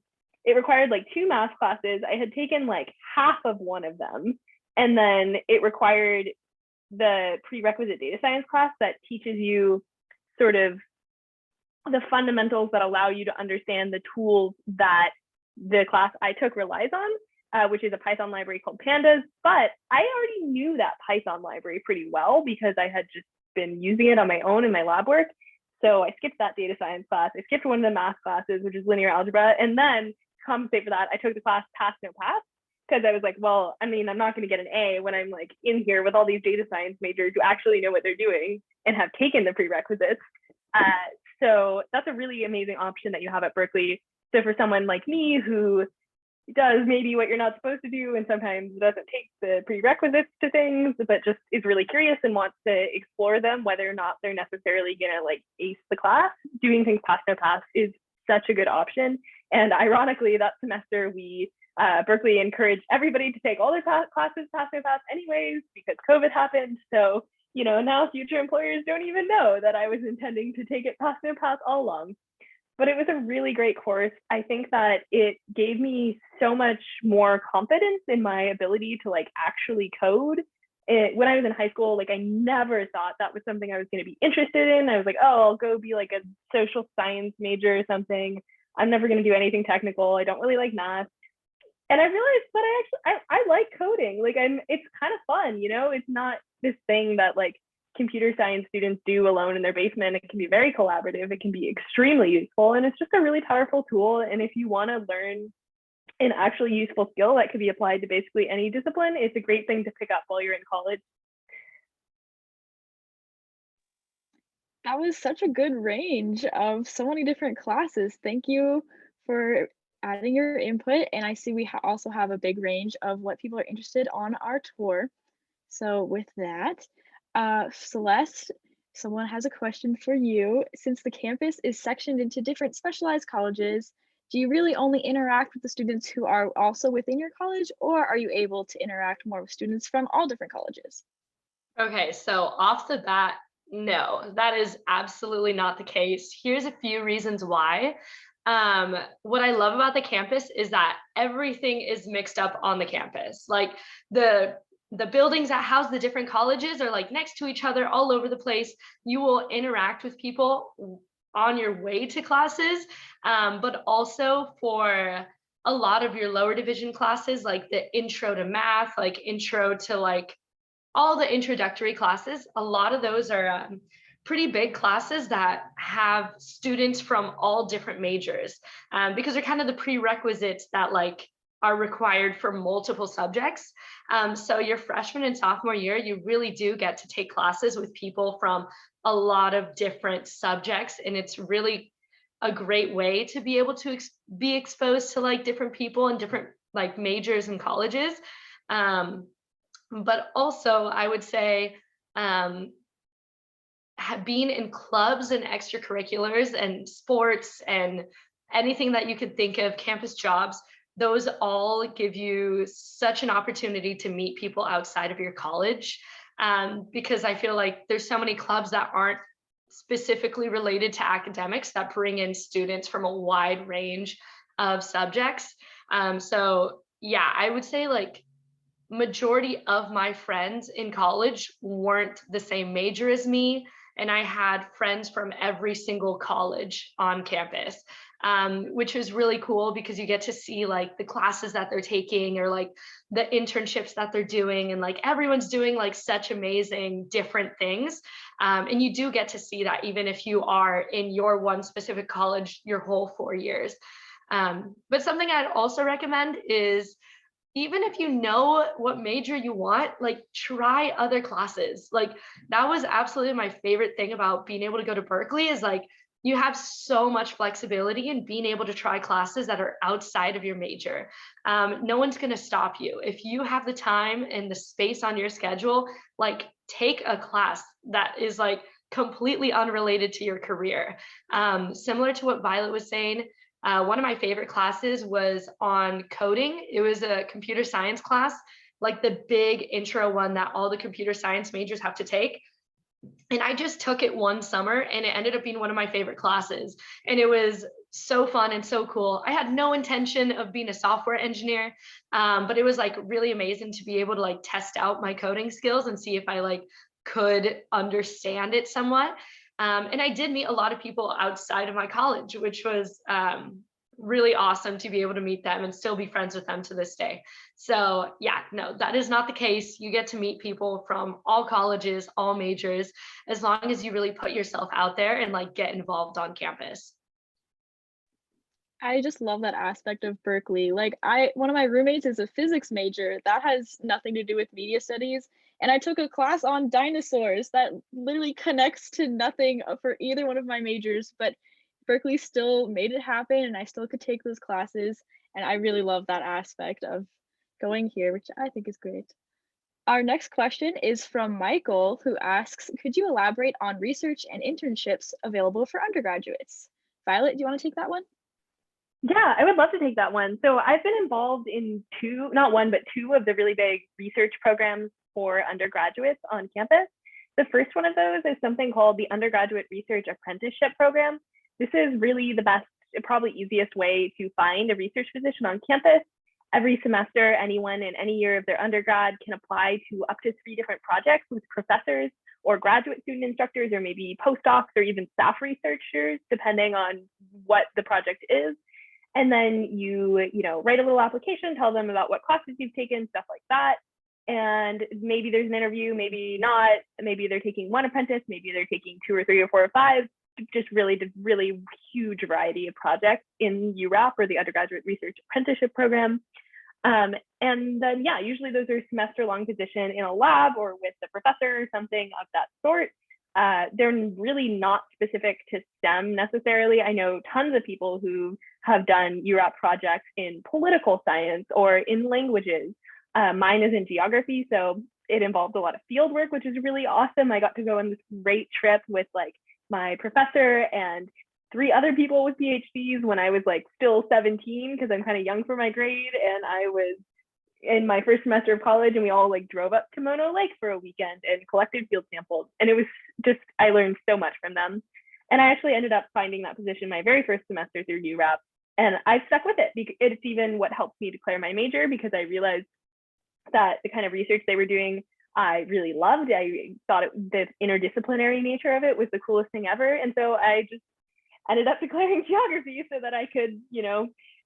B: it required like 2 math classes. I had taken like half of one of them. And then it required the prerequisite data science class that teaches you sort of the fundamentals that allow you to understand the tools that the class I took relies on, which is a Python library called Pandas. But I already knew that Python library pretty well because I had just been using it on my own in my lab work. So I skipped that data science class. I skipped one of the math classes, which is linear algebra. And then to compensate for that, I took the class Pass No Pass, because I was like, well, I mean, I'm not going to get an A when I'm like in here with all these data science majors who actually know what they're doing and have taken the prerequisites. So that's a really amazing option that you have at Berkeley. So for someone like me who does maybe what you're not supposed to do and sometimes doesn't take the prerequisites to things, but just is really curious and wants to explore them, whether or not they're necessarily going to like ace the class, doing things Pass No Pass is such a good option. And ironically, that semester we Berkeley encouraged everybody to take all their classes Pass No Pass anyways, because COVID happened. So, you know, now future employers don't even know that I was intending to take it Pass No Pass all along. But it was a really great course. I think that it gave me so much more confidence in my ability to like actually code. When I was in high school, like I never thought that was something I was going to be interested in. I was like, oh, I'll go be like a social science major or something. I'm never going to do anything technical. I don't really like math. And I realized that I like coding. Like it's kind of fun, you know, it's not this thing that like computer science students do alone in their basement. It can be very collaborative. It can be extremely useful. And it's just a really powerful tool. And if you want to learn an actually useful skill that could be applied to basically any discipline, it's a great thing to pick up while you're in college.
A: That was such a good range of so many different classes. Thank you for adding your input. And I see we also have a big range of what people are interested on our tour. So with that, Celeste, someone has a question for you. Since the campus is sectioned into different specialized colleges, do you really only interact with the students who are also within your college, or are you able to interact more with students from all different colleges?
D: Okay, so off the bat, no, that is absolutely not the case. Here's a few reasons why. What I love about the campus is that everything is mixed up on the campus. Like the buildings that house the different colleges are like next to each other all over the place. You will interact with people on your way to classes, but also for a lot of your lower division classes, like the intro to math, like intro to like all the introductory classes, a lot of those are pretty big classes that have students from all different majors, because they're kind of the prerequisites that like are required for multiple subjects. So your freshman and sophomore year, you really do get to take classes with people from a lot of different subjects. And it's really a great way to be able to be exposed to like different people and different like majors and colleges. But also I would say being in clubs and extracurriculars and sports and anything that you could think of, campus jobs, those all give you such an opportunity to meet people outside of your college, because I feel like there's so many clubs that aren't specifically related to academics that bring in students from a wide range of subjects. So yeah, I would say like majority of my friends in college weren't the same major as me, and I had friends from every single college on campus, which was really cool because you get to see like the classes that they're taking or like the internships that they're doing, and like everyone's doing like such amazing different things. And you do get to see that even if you are in your one specific college your whole 4 years. But something I'd also recommend is, even if you know what major you want, like try other classes. Like that was absolutely my favorite thing about being able to go to Berkeley, is like you have so much flexibility in being able to try classes that are outside of your major. No one's going to stop you. If you have the time and the space on your schedule, like take a class that is like completely unrelated to your career. Similar to what Violet was saying, one of my favorite classes was on coding. It was a computer science class, like the big intro one that all the computer science majors have to take. And I just took it one summer and it ended up being one of my favorite classes. And it was so fun and so cool. I had no intention of being a software engineer, but it was like really amazing to be able to like test out my coding skills and see if I like could understand it somewhat. And I did meet a lot of people outside of my college, which was really awesome to be able to meet them and still be friends with them to this day. So yeah, no, that is not the case. You get to meet people from all colleges, all majors, as long as you really put yourself out there and like get involved on campus.
A: I just love that aspect of Berkeley. Like one of my roommates is a physics major. That has nothing to do with media studies. And I took a class on dinosaurs that literally connects to nothing for either one of my majors, but Berkeley still made it happen and I still could take those classes. And I really love that aspect of going here, which I think is great. Our next question is from Michael, who asks, could you elaborate on research and internships available for undergraduates? Violet, do you want to take that one?
B: Yeah, I would love to take that one. So I've been involved in two, not one, but two of the really big research programs for undergraduates on campus. The first one of those is something called the Undergraduate Research Apprenticeship Program. This is really the best, probably easiest way to find a research position on campus. Every semester, anyone in any year of their undergrad can apply to up to 3 different projects with professors or graduate student instructors, or maybe postdocs or even staff researchers, depending on what the project is. And then you write a little application, tell them about what classes you've taken, stuff like that. And maybe there's an interview, maybe not. Maybe they're taking 1 apprentice, maybe they're taking 2 or 3 or 4 or 5, just really huge variety of projects in URAP, or the Undergraduate Research Apprenticeship Program. And then, yeah, usually those are semester-long position in a lab or with the professor or something of that sort. They're really not specific to STEM necessarily. I know tons of people who have done URAP projects in political science or in languages. Mine is in geography, so it involved a lot of field work, which is really awesome. I got to go on this great trip with like my professor and 3 other people with PhDs when I was like still 17, because I'm kind of young for my grade, and I was in my first semester of college, and we all like drove up to Mono Lake for a weekend and collected field samples. And it was just, I learned so much from them. And I actually ended up finding that position my very first semester through URAP. And I've stuck with it because it's even what helped me declare my major, because I realized that the kind of research they were doing, I really loved. I thought the interdisciplinary nature of it was the coolest thing ever. And so I just ended up declaring geography so that I could,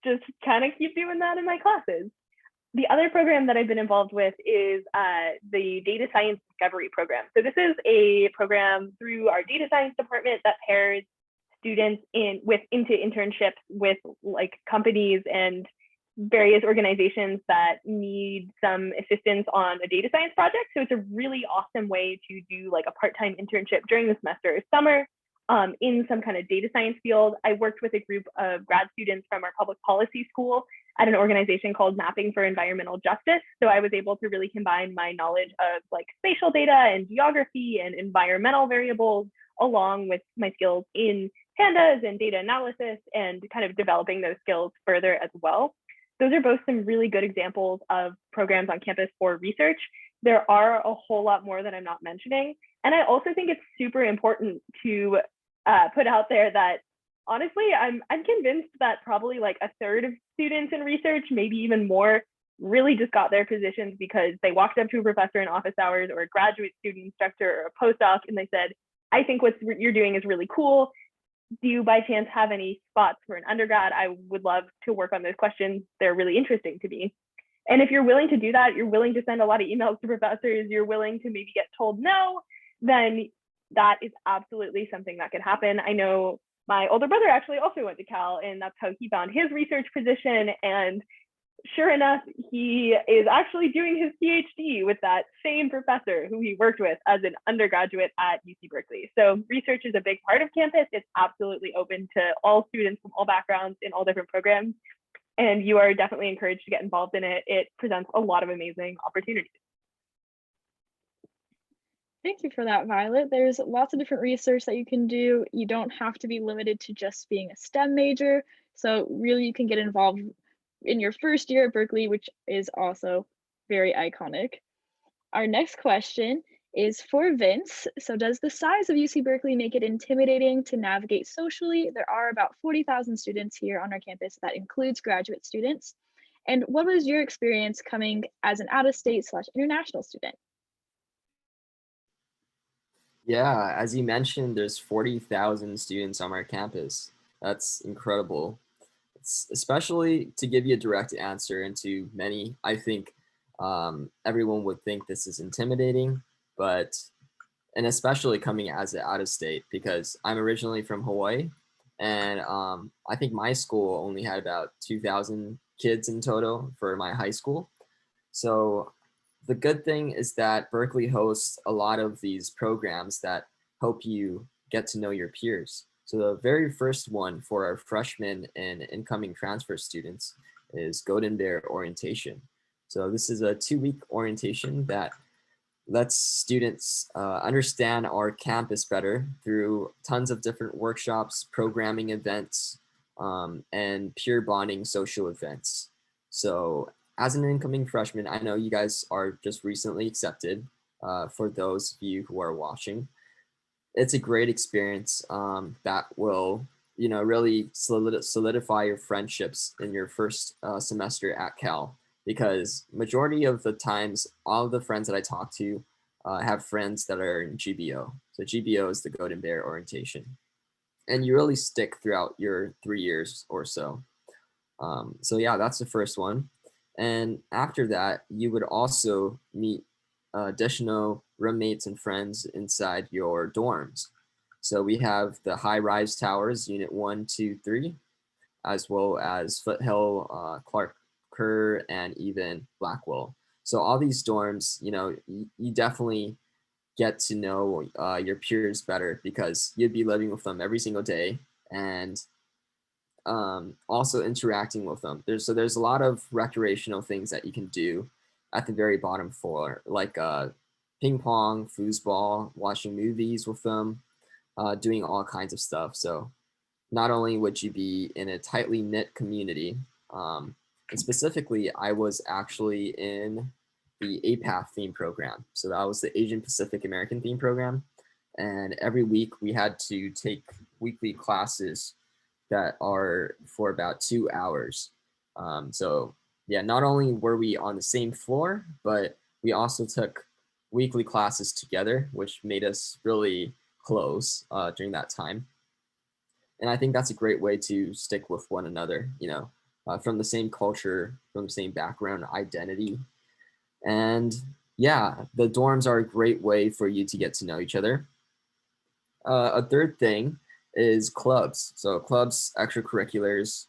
B: just kind of keep doing that in my classes. The other program that I've been involved with is the Data Science Discovery Program. So this is a program through our data science department that pairs students into internships with like companies and various organizations that need some assistance on a data science project. So it's a really awesome way to do like a part-time internship during the semester or summer in some kind of data science field. I worked with a group of grad students from our public policy school at an organization called Mapping for Environmental Justice. So I was able to really combine my knowledge of like spatial data and geography and environmental variables, along with my skills in pandas and data analysis, and kind of developing those skills further as well. Those are both some really good examples of programs on campus for research. There are a whole lot more that I'm not mentioning. And I also think it's super important to put out there that honestly, I'm convinced that probably like a third of students in research, maybe even more, really just got their positions because they walked up to a professor in office hours or a graduate student instructor or a postdoc and they said, I think what you're doing is really cool. Do you by chance have any spots for an undergrad? I would love to work on those questions. They're really interesting to me. And if you're willing to do that, you're willing to send a lot of emails to professors, you're willing to maybe get told no, then that is absolutely something that could happen. I know my older brother actually also went to Cal, and that's how he found his research position. And sure enough, he is actually doing his PhD with that same professor who he worked with as an undergraduate at UC Berkeley. So research is a big part of campus. It's absolutely open to all students from all backgrounds in all different programs. And you are definitely encouraged to get involved in it. It presents a lot of amazing opportunities.
A: Thank you for that, Violet. There's lots of different research that you can do. You don't have to be limited to just being a STEM major. So really you can get involved in your first year at Berkeley, which is also very iconic. Our next question is for Vince. So does the size of UC Berkeley make it intimidating to navigate socially? There are about 40,000 students here on our campus. That includes graduate students. And what was your experience coming as an out-of-state/international student?
C: Yeah, as you mentioned, there's 40,000 students on our campus. That's incredible. It's especially to give you a direct answer, and to many, I think everyone would think this is intimidating, and especially coming as an out of state, because I'm originally from Hawaii, and I think my school only had about 2,000 kids in total for my high school. So the good thing is that Berkeley hosts a lot of these programs that help you get to know your peers. So the very first one for our freshmen and incoming transfer students is Golden Bear Orientation. So this is a 2-week orientation that lets students understand our campus better through tons of different workshops, programming events, and peer bonding social events. So as an incoming freshman, I know you guys are just recently accepted. For those of you who are watching, it's a great experience that will, really solidify your friendships in your first semester at Cal, because majority of the times, all of the friends that I talk to have friends that are in GBO. So GBO is the Golden Bear Orientation, and you really stick throughout your 3 years or so. So yeah, that's the first one. And after that, you would also meet additional roommates and friends inside your dorms. So we have the high-rise towers, Unit 1, 2, 3, as well as Foothill, Clark Kerr, and even Blackwell. So all these dorms, you definitely get to know your peers better, because you'd be living with them every single day, and also interacting with them. There's a lot of recreational things that you can do at the very bottom floor, like ping pong, foosball, watching movies with them, doing all kinds of stuff. So not only would you be in a tightly knit community, and specifically, I was actually in the APATH theme program. So that was the Asian Pacific American theme program. And every week we had to take weekly classes that are for about 2 hours. So yeah, not only were we on the same floor, but we also took weekly classes together, which made us really close during that time. And I think that's a great way to stick with one another, from the same culture, from the same background, identity. And yeah, the dorms are a great way for you to get to know each other. A third thing is clubs. So clubs, extracurriculars.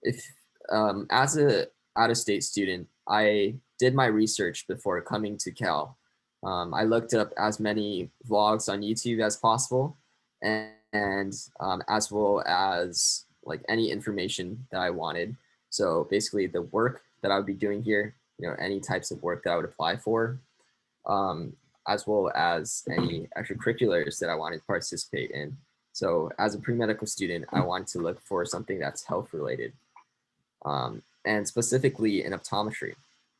C: If as a out-of-state student, I did my research before coming to Cal. I looked up as many vlogs on YouTube as possible, and as well as like any information that I wanted. So basically the work that I would be doing here, any types of work that I would apply for, as well as any extracurriculars that I wanted to participate in. So as a pre-medical student, I wanted to look for something that's health related, and specifically in optometry.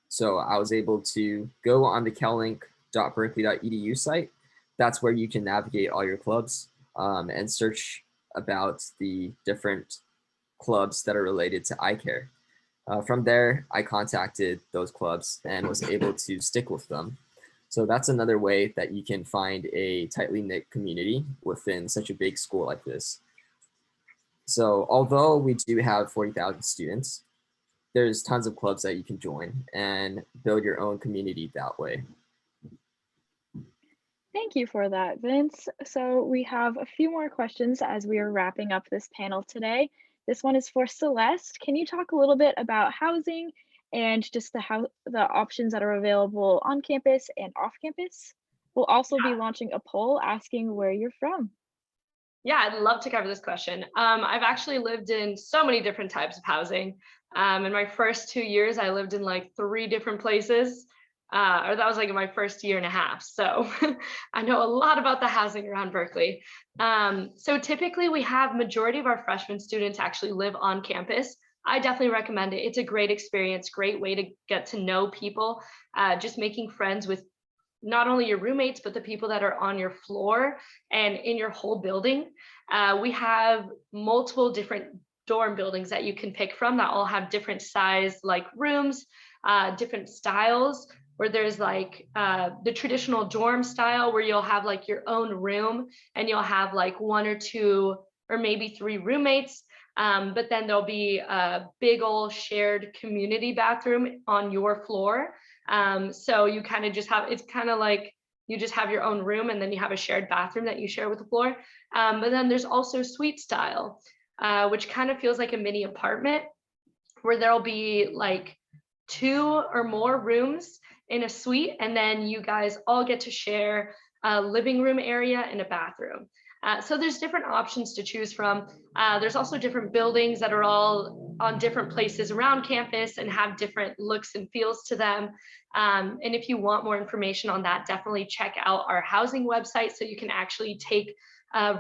C: So I was able to go on the callink.berkeley.edu site. That's where you can navigate all your clubs and search about the different clubs that are related to eye care. From there, I contacted those clubs and was able to stick with them. So that's another way that you can find a tightly knit community within such a big school like this. So although we do have 40,000 students, there's tons of clubs that you can join and build your own community that way.
A: Thank you for that, Vince. So we have a few more questions as we are wrapping up this panel today. This one is for Celeste. Can you talk a little bit about housing and just the options that are available on campus and off campus? We'll also be launching a poll asking where you're from.
D: Yeah, I'd love to cover this question. I've actually lived in so many different types of housing. In my first 2 years, I lived in like 3 different places, or that was like in my first year and a half. So I know a lot about the housing around Berkeley. So typically we have majority of our freshman students actually live on campus. I definitely recommend it. It's a great experience, great way to get to know people, just making friends with not only your roommates, but the people that are on your floor and in your whole building. We have multiple different dorm buildings that you can pick from that all have different size like rooms, different styles, where there's like the traditional dorm style where you'll have like your own room and you'll have like 1 or 2 or maybe 3 roommates. But then there'll be a big old shared community bathroom on your floor. So you kind of just have, it's kind of like you just have your own room and then you have a shared bathroom that you share with the floor. But then there's also suite style, which kind of feels like a mini apartment where there'll be like 2 or more rooms in a suite. And then you guys all get to share a living room area and a bathroom. So there's different options to choose from. There's also different buildings that are all on different places around campus and have different looks and feels to them. And if you want more information on that, definitely check out our housing website so you can actually take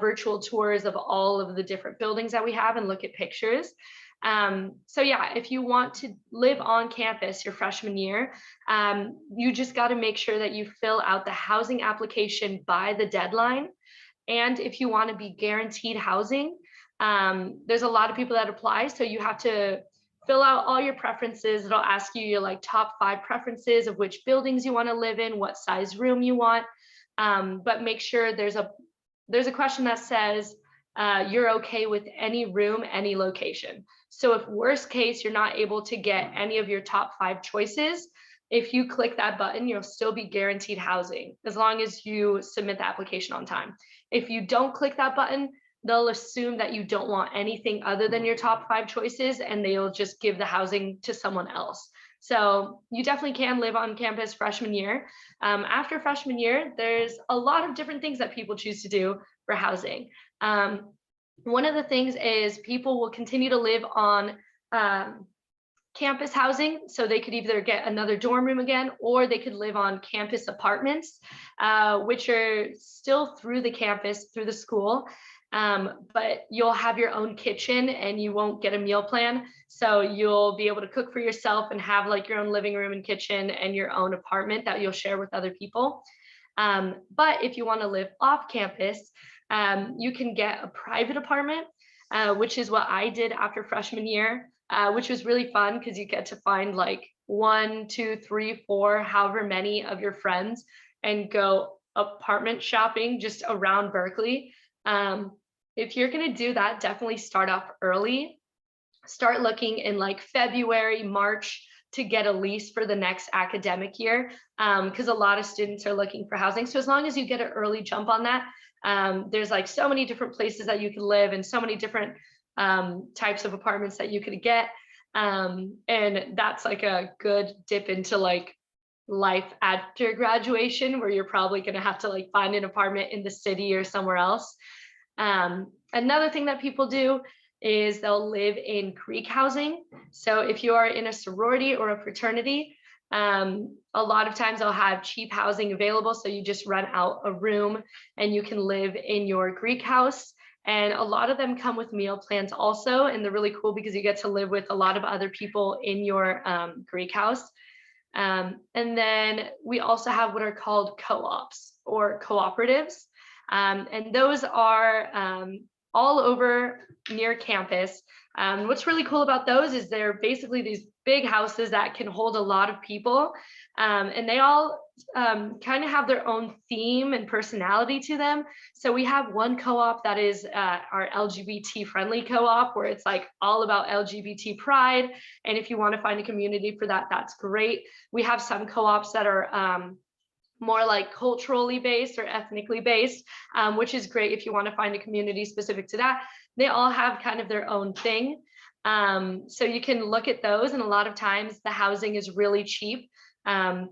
D: virtual tours of all of the different buildings that we have and look at pictures. So yeah, if you want to live on campus your freshman year, you just got to make sure that you fill out the housing application by the deadline. And if you want to be guaranteed housing, there's a lot of people that apply. So you have to fill out all your preferences. It'll ask you your like top 5 preferences of which buildings you want to live in, what size room you want. But make sure there's a question that says you're okay with any room, any location. So if worst case, you're not able to get any of your top 5 choices, if you click that button, you'll still be guaranteed housing as long as you submit the application on time. If you don't click that button, they'll assume that you don't want anything other than your top 5 choices, and they'll just give the housing to someone else. So you definitely can live on campus freshman year. After freshman year, there's a lot of different things that people choose to do for housing. One of the things is people will continue to live on campus housing. So they could either get another dorm room again, or they could live on campus apartments, which are still through the campus, through the school. But you'll have your own kitchen and you won't get a meal plan. So you'll be able to cook for yourself and have like your own living room and kitchen and your own apartment that you'll share with other people. But if you want to live off campus, you can get a private apartment, which is what I did after freshman year. Which was really fun because you get to find like 1, 2, 3, 4, however many of your friends and go apartment shopping just around Berkeley. If you're going to do that, definitely start off early. Start looking in like February, March to get a lease for the next academic year, because a lot of students are looking for housing. So as long as you get an early jump on that, there's like so many different places that you can live and so many different types of apartments that you could get. And that's like a good dip into like life after graduation, where you're probably going to have to like find an apartment in the city or somewhere else. Another thing that people do is they'll live in Greek housing. So if you are in a sorority or a fraternity, a lot of times they'll have cheap housing available. So you just rent out a room and you can live in your Greek house. And a lot of them come with meal plans also. And they're really cool because you get to live with a lot of other people in your Greek house. And then we also have what are called co-ops or cooperatives. And those are all over near campus. What's really cool about those is they're basically these big houses that can hold a lot of people. And they all kind of have their own theme and personality to them. So we have one co-op that is our LGBT friendly co-op, where it's like all about LGBT pride. And if you want to find a community for that, that's great. We have some co-ops that are more like culturally based or ethnically based, which is great if you want to find a community specific to that. They all have kind of their own thing. So you can look at those, and a lot of times the housing is really cheap,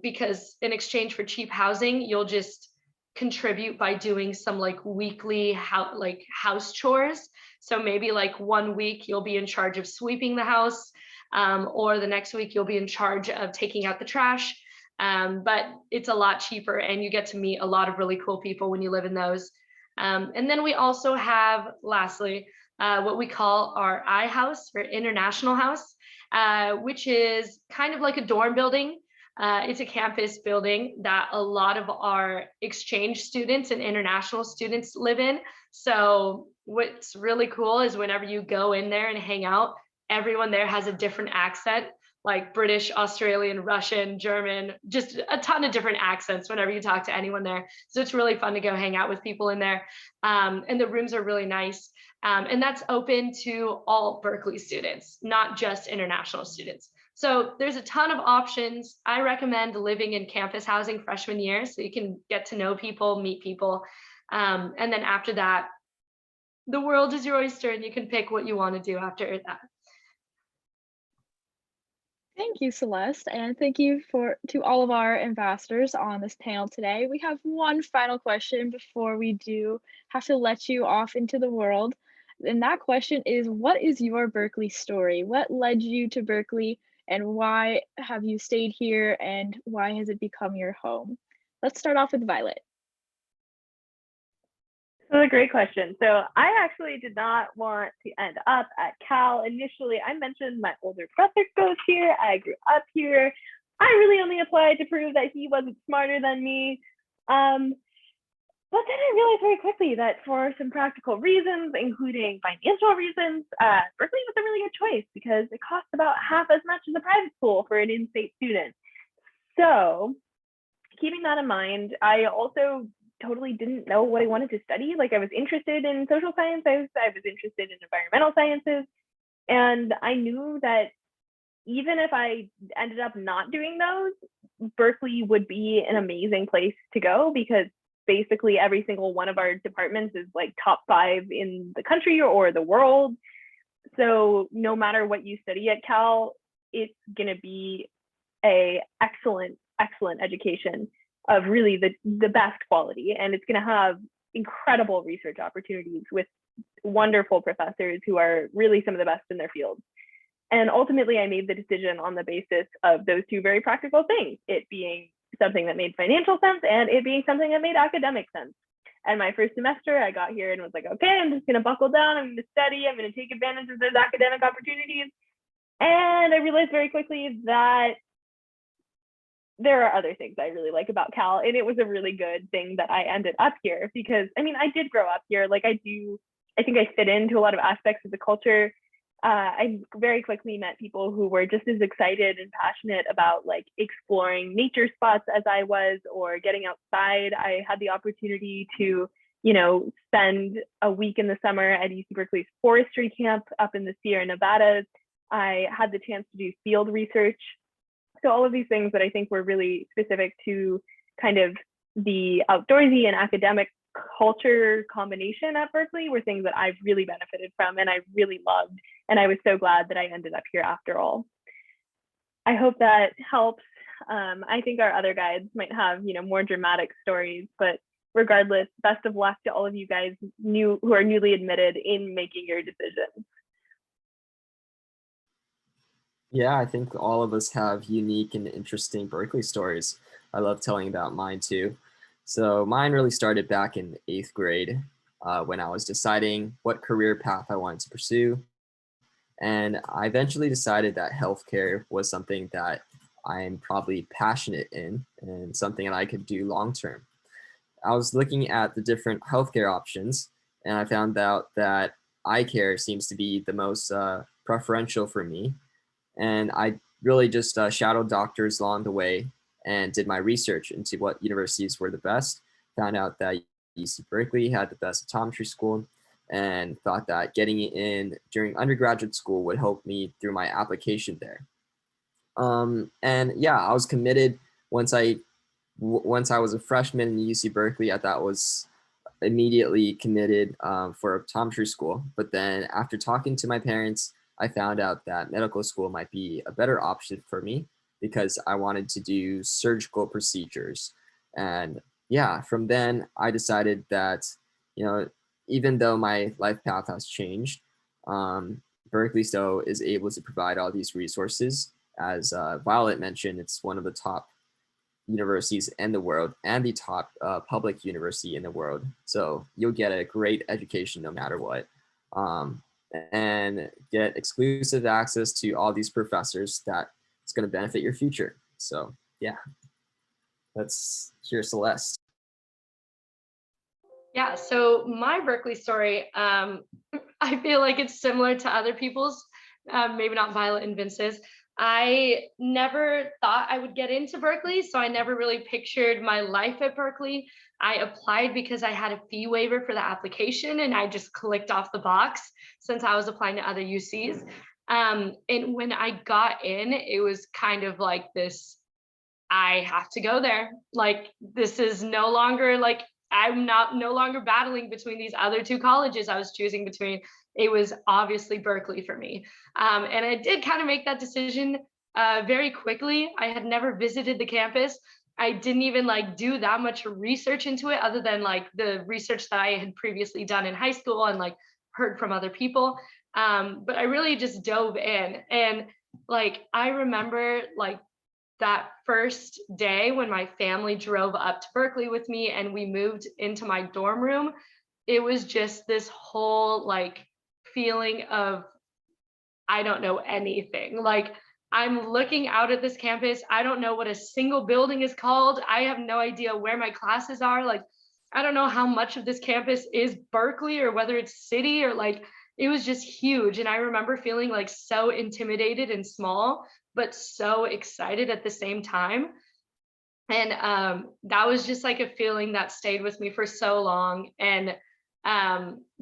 D: because in exchange for cheap housing, you'll just contribute by doing some like weekly house chores. So maybe like 1 week you'll be in charge of sweeping the house, or the next week you'll be in charge of taking out the trash. But it's a lot cheaper, and you get to meet a lot of really cool people when you live in those. And then we also have, lastly, what we call our I house, or international house, which is kind of like a dorm building. It's a campus building that a lot of our exchange students and international students live in. So what's really cool is whenever you go in there and hang out, everyone there has a different accent, like British, Australian, Russian, German, just a ton of different accents whenever you talk to anyone there. So it's really fun to go hang out with people in there. And the rooms are really nice. And that's open to all Berkeley students, not just international students. So there's a ton of options. I recommend living in campus housing freshman year, so you can get to know people, meet people. And then after that, the world is your oyster, and you can pick what you want to do after that.
A: Thank you, Celeste, and thank you to all of our ambassadors on this panel today. We have one final question before we do have to let you off into the world. And that question is, what is your Berkeley story? What led you to Berkeley, and why have you stayed here, and why has it become your home? Let's start off with Violet.
B: That's a great question. So I actually did not want to end up at Cal. Initially, I mentioned my older brother goes here. I grew up here. I really only applied to prove that he wasn't smarter than me. But then I realized very quickly that for some practical reasons, including financial reasons, Berkeley was a really good choice because it costs about half as much as a private school for an in-state student. So keeping that in mind, I also totally didn't know what I wanted to study. Like, I was interested in social sciences, I was interested in environmental sciences, and I knew that even if I ended up not doing those, Berkeley would be an amazing place to go because basically every single one of our departments is like top 5 in the country or the world. So no matter what you study at Cal, it's going to be a excellent education of really the best quality, and it's going to have incredible research opportunities with wonderful professors who are really some of the best in their fields. And ultimately, I made the decision on the basis of those two very practical things, it being something that made financial sense and it being something that made academic sense. And my first semester, I got here and was like, okay, I'm just going to buckle down, I'm going to study, I'm going to take advantage of those academic opportunities. And I realized very quickly that there are other things I really like about Cal, and it was a really good thing that I ended up here because, I mean, I did grow up here. Like, I think I fit into a lot of aspects of the culture. I very quickly met people who were just as excited and passionate about like exploring nature spots as I was, or getting outside. I had the opportunity to, spend a week in the summer at UC Berkeley's forestry camp up in the Sierra Nevadas. I had the chance to do field research. So all of these things that I think were really specific to kind of the outdoorsy and academic culture combination at Berkeley were things that I've really benefited from and I really loved. And I was so glad that I ended up here after all. I hope that helps. I think our other guides might have, more dramatic stories, but regardless, best of luck to all of you guys who are newly admitted in making your decisions.
C: Yeah, I think all of us have unique and interesting Berkeley stories. I love telling about mine too. So mine really started back in 8th grade when I was deciding what career path I wanted to pursue. And I eventually decided that healthcare was something that I'm probably passionate in and something that I could do long term. I was looking at the different healthcare options and I found out that eye care seems to be the most preferential for me. And I really just shadowed doctors along the way and did my research into what universities were the best. Found out that UC Berkeley had the best optometry school, and thought that getting in during undergraduate school would help me through my application there. And yeah, I was committed once I was a freshman in UC Berkeley. I thought was immediately committed for optometry school. But then after talking to my parents, I found out that medical school might be a better option for me because I wanted to do surgical procedures. And yeah, from then I decided that, even though my life path has changed, Berkeley still is able to provide all these resources. As Violet mentioned, it's one of the top universities in the world and the top public university in the world. So you'll get a great education no matter what, and get exclusive access to all these professors that is going to benefit your future. So yeah, let's hear Celeste.
D: Yeah, so my Berkeley story, I feel like it's similar to other people's, maybe not Violet and Vince's. I never thought I would get into Berkeley, so I never really pictured my life at Berkeley. I applied because I had a fee waiver for the application, and I just clicked off the box since I was applying to other UCs. And when I got in, it was kind of like this, I have to go there. Like, this is no longer like, I'm no longer battling between these other two colleges I was choosing between. It was obviously Berkeley for me. And I did kind of make that decision very quickly. I had never visited the campus. I didn't even like do that much research into it other than like the research that I had previously done in high school and like heard from other people. But I really just dove in. And like, I remember like that first day when my family drove up to Berkeley with me and we moved into my dorm room, it was just this whole like feeling of, I don't know anything. Like, I'm looking out at this campus. I don't know what a single building is called. I have no idea where my classes are. Like, I don't know how much of this campus is Berkeley or whether it's city or like, it was just huge. And I remember feeling like so intimidated and small, but so excited at the same time. And that was just like a feeling that stayed with me for so long. And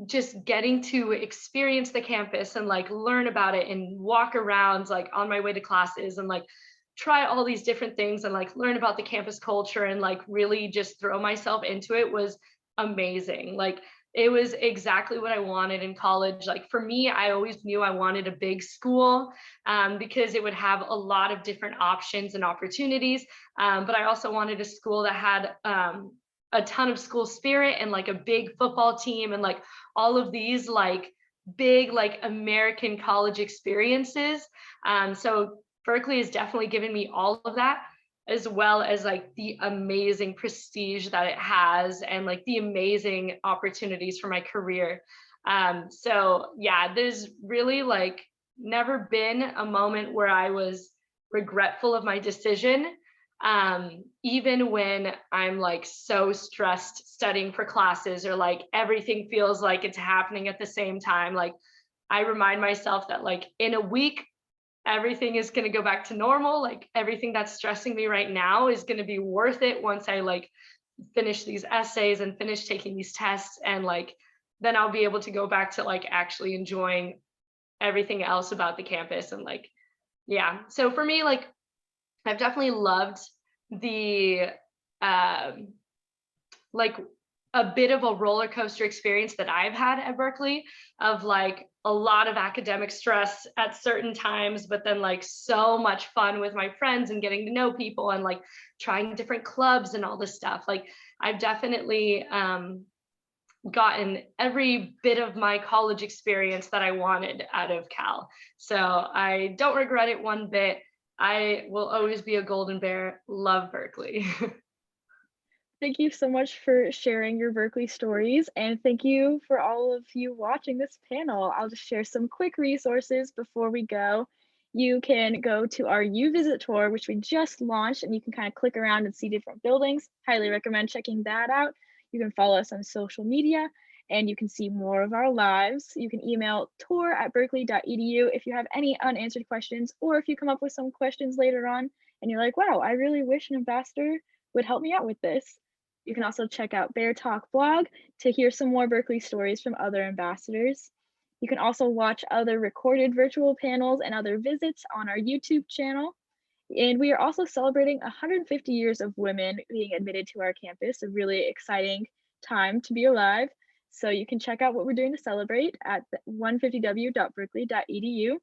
D: just getting to experience the campus and like learn about it and walk around like on my way to classes and like try all these different things and like learn about the campus culture and like really just throw myself into it was amazing. Like, it was exactly what I wanted in college. Like, for me, I always knew I wanted a big school because it would have a lot of different options and opportunities. But I also wanted a school that had a ton of school spirit and like a big football team and like all of these like big like American college experiences. So Berkeley has definitely given me all of that, as well as like the amazing prestige that it has and like the amazing opportunities for my career. So yeah, there's really like never been a moment where I was regretful of my decision. Even when I'm like so stressed studying for classes or like everything feels like it's happening at the same time, like I remind myself that like in a week, everything is going to go back to normal. Like, everything that's stressing me right now is going to be worth it once I like finish these essays and finish taking these tests. And like, then I'll be able to go back to like actually enjoying everything else about the campus. And like, yeah. So for me, like, I've definitely loved the like a bit of a roller coaster experience that I've had at Berkeley, of like a lot of academic stress at certain times, but then like so much fun with my friends and getting to know people and like trying different clubs and all this stuff. Like, I've definitely gotten every bit of my college experience that I wanted out of Cal. So I don't regret it one bit. I will always be a golden bear. Love Berkeley.
A: Thank you so much for sharing your Berkeley stories, and thank you for all of you watching this panel. I'll just share some quick resources before we go. You can go to our U-Visit tour, which we just launched, and you can kind of click around and see different buildings. Highly recommend checking that out. You can follow us on social media, and you can see more of our lives. You can email tour@berkeley.edu if you have any unanswered questions, or if you come up with some questions later on and you're like, wow, I really wish an ambassador would help me out with this. You can also check out Bear Talk blog to hear some more Berkeley stories from other ambassadors. You can also watch other recorded virtual panels and other visits on our YouTube channel. And we are also celebrating 150 years of women being admitted to our campus, a really exciting time to be alive. So you can check out what we're doing to celebrate at 150w.berkeley.edu.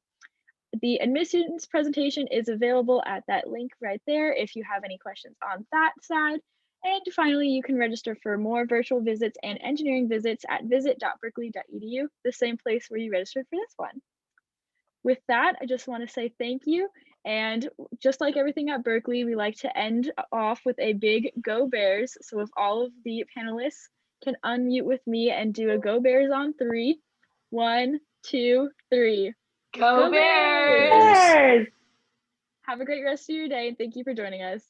A: The admissions presentation is available at that link right there if you have any questions on that side. And finally, you can register for more virtual visits and engineering visits at visit.berkeley.edu, the same place where you registered for this one. With that, I just want to say thank you. And just like everything at Berkeley, we like to end off with a big Go Bears. So if all of the panelists can unmute with me and do a Go Bears on 3. 1, 2, 3.
D: Go Bears!
B: Bears!
A: Have a great rest of your day, and thank you for joining us.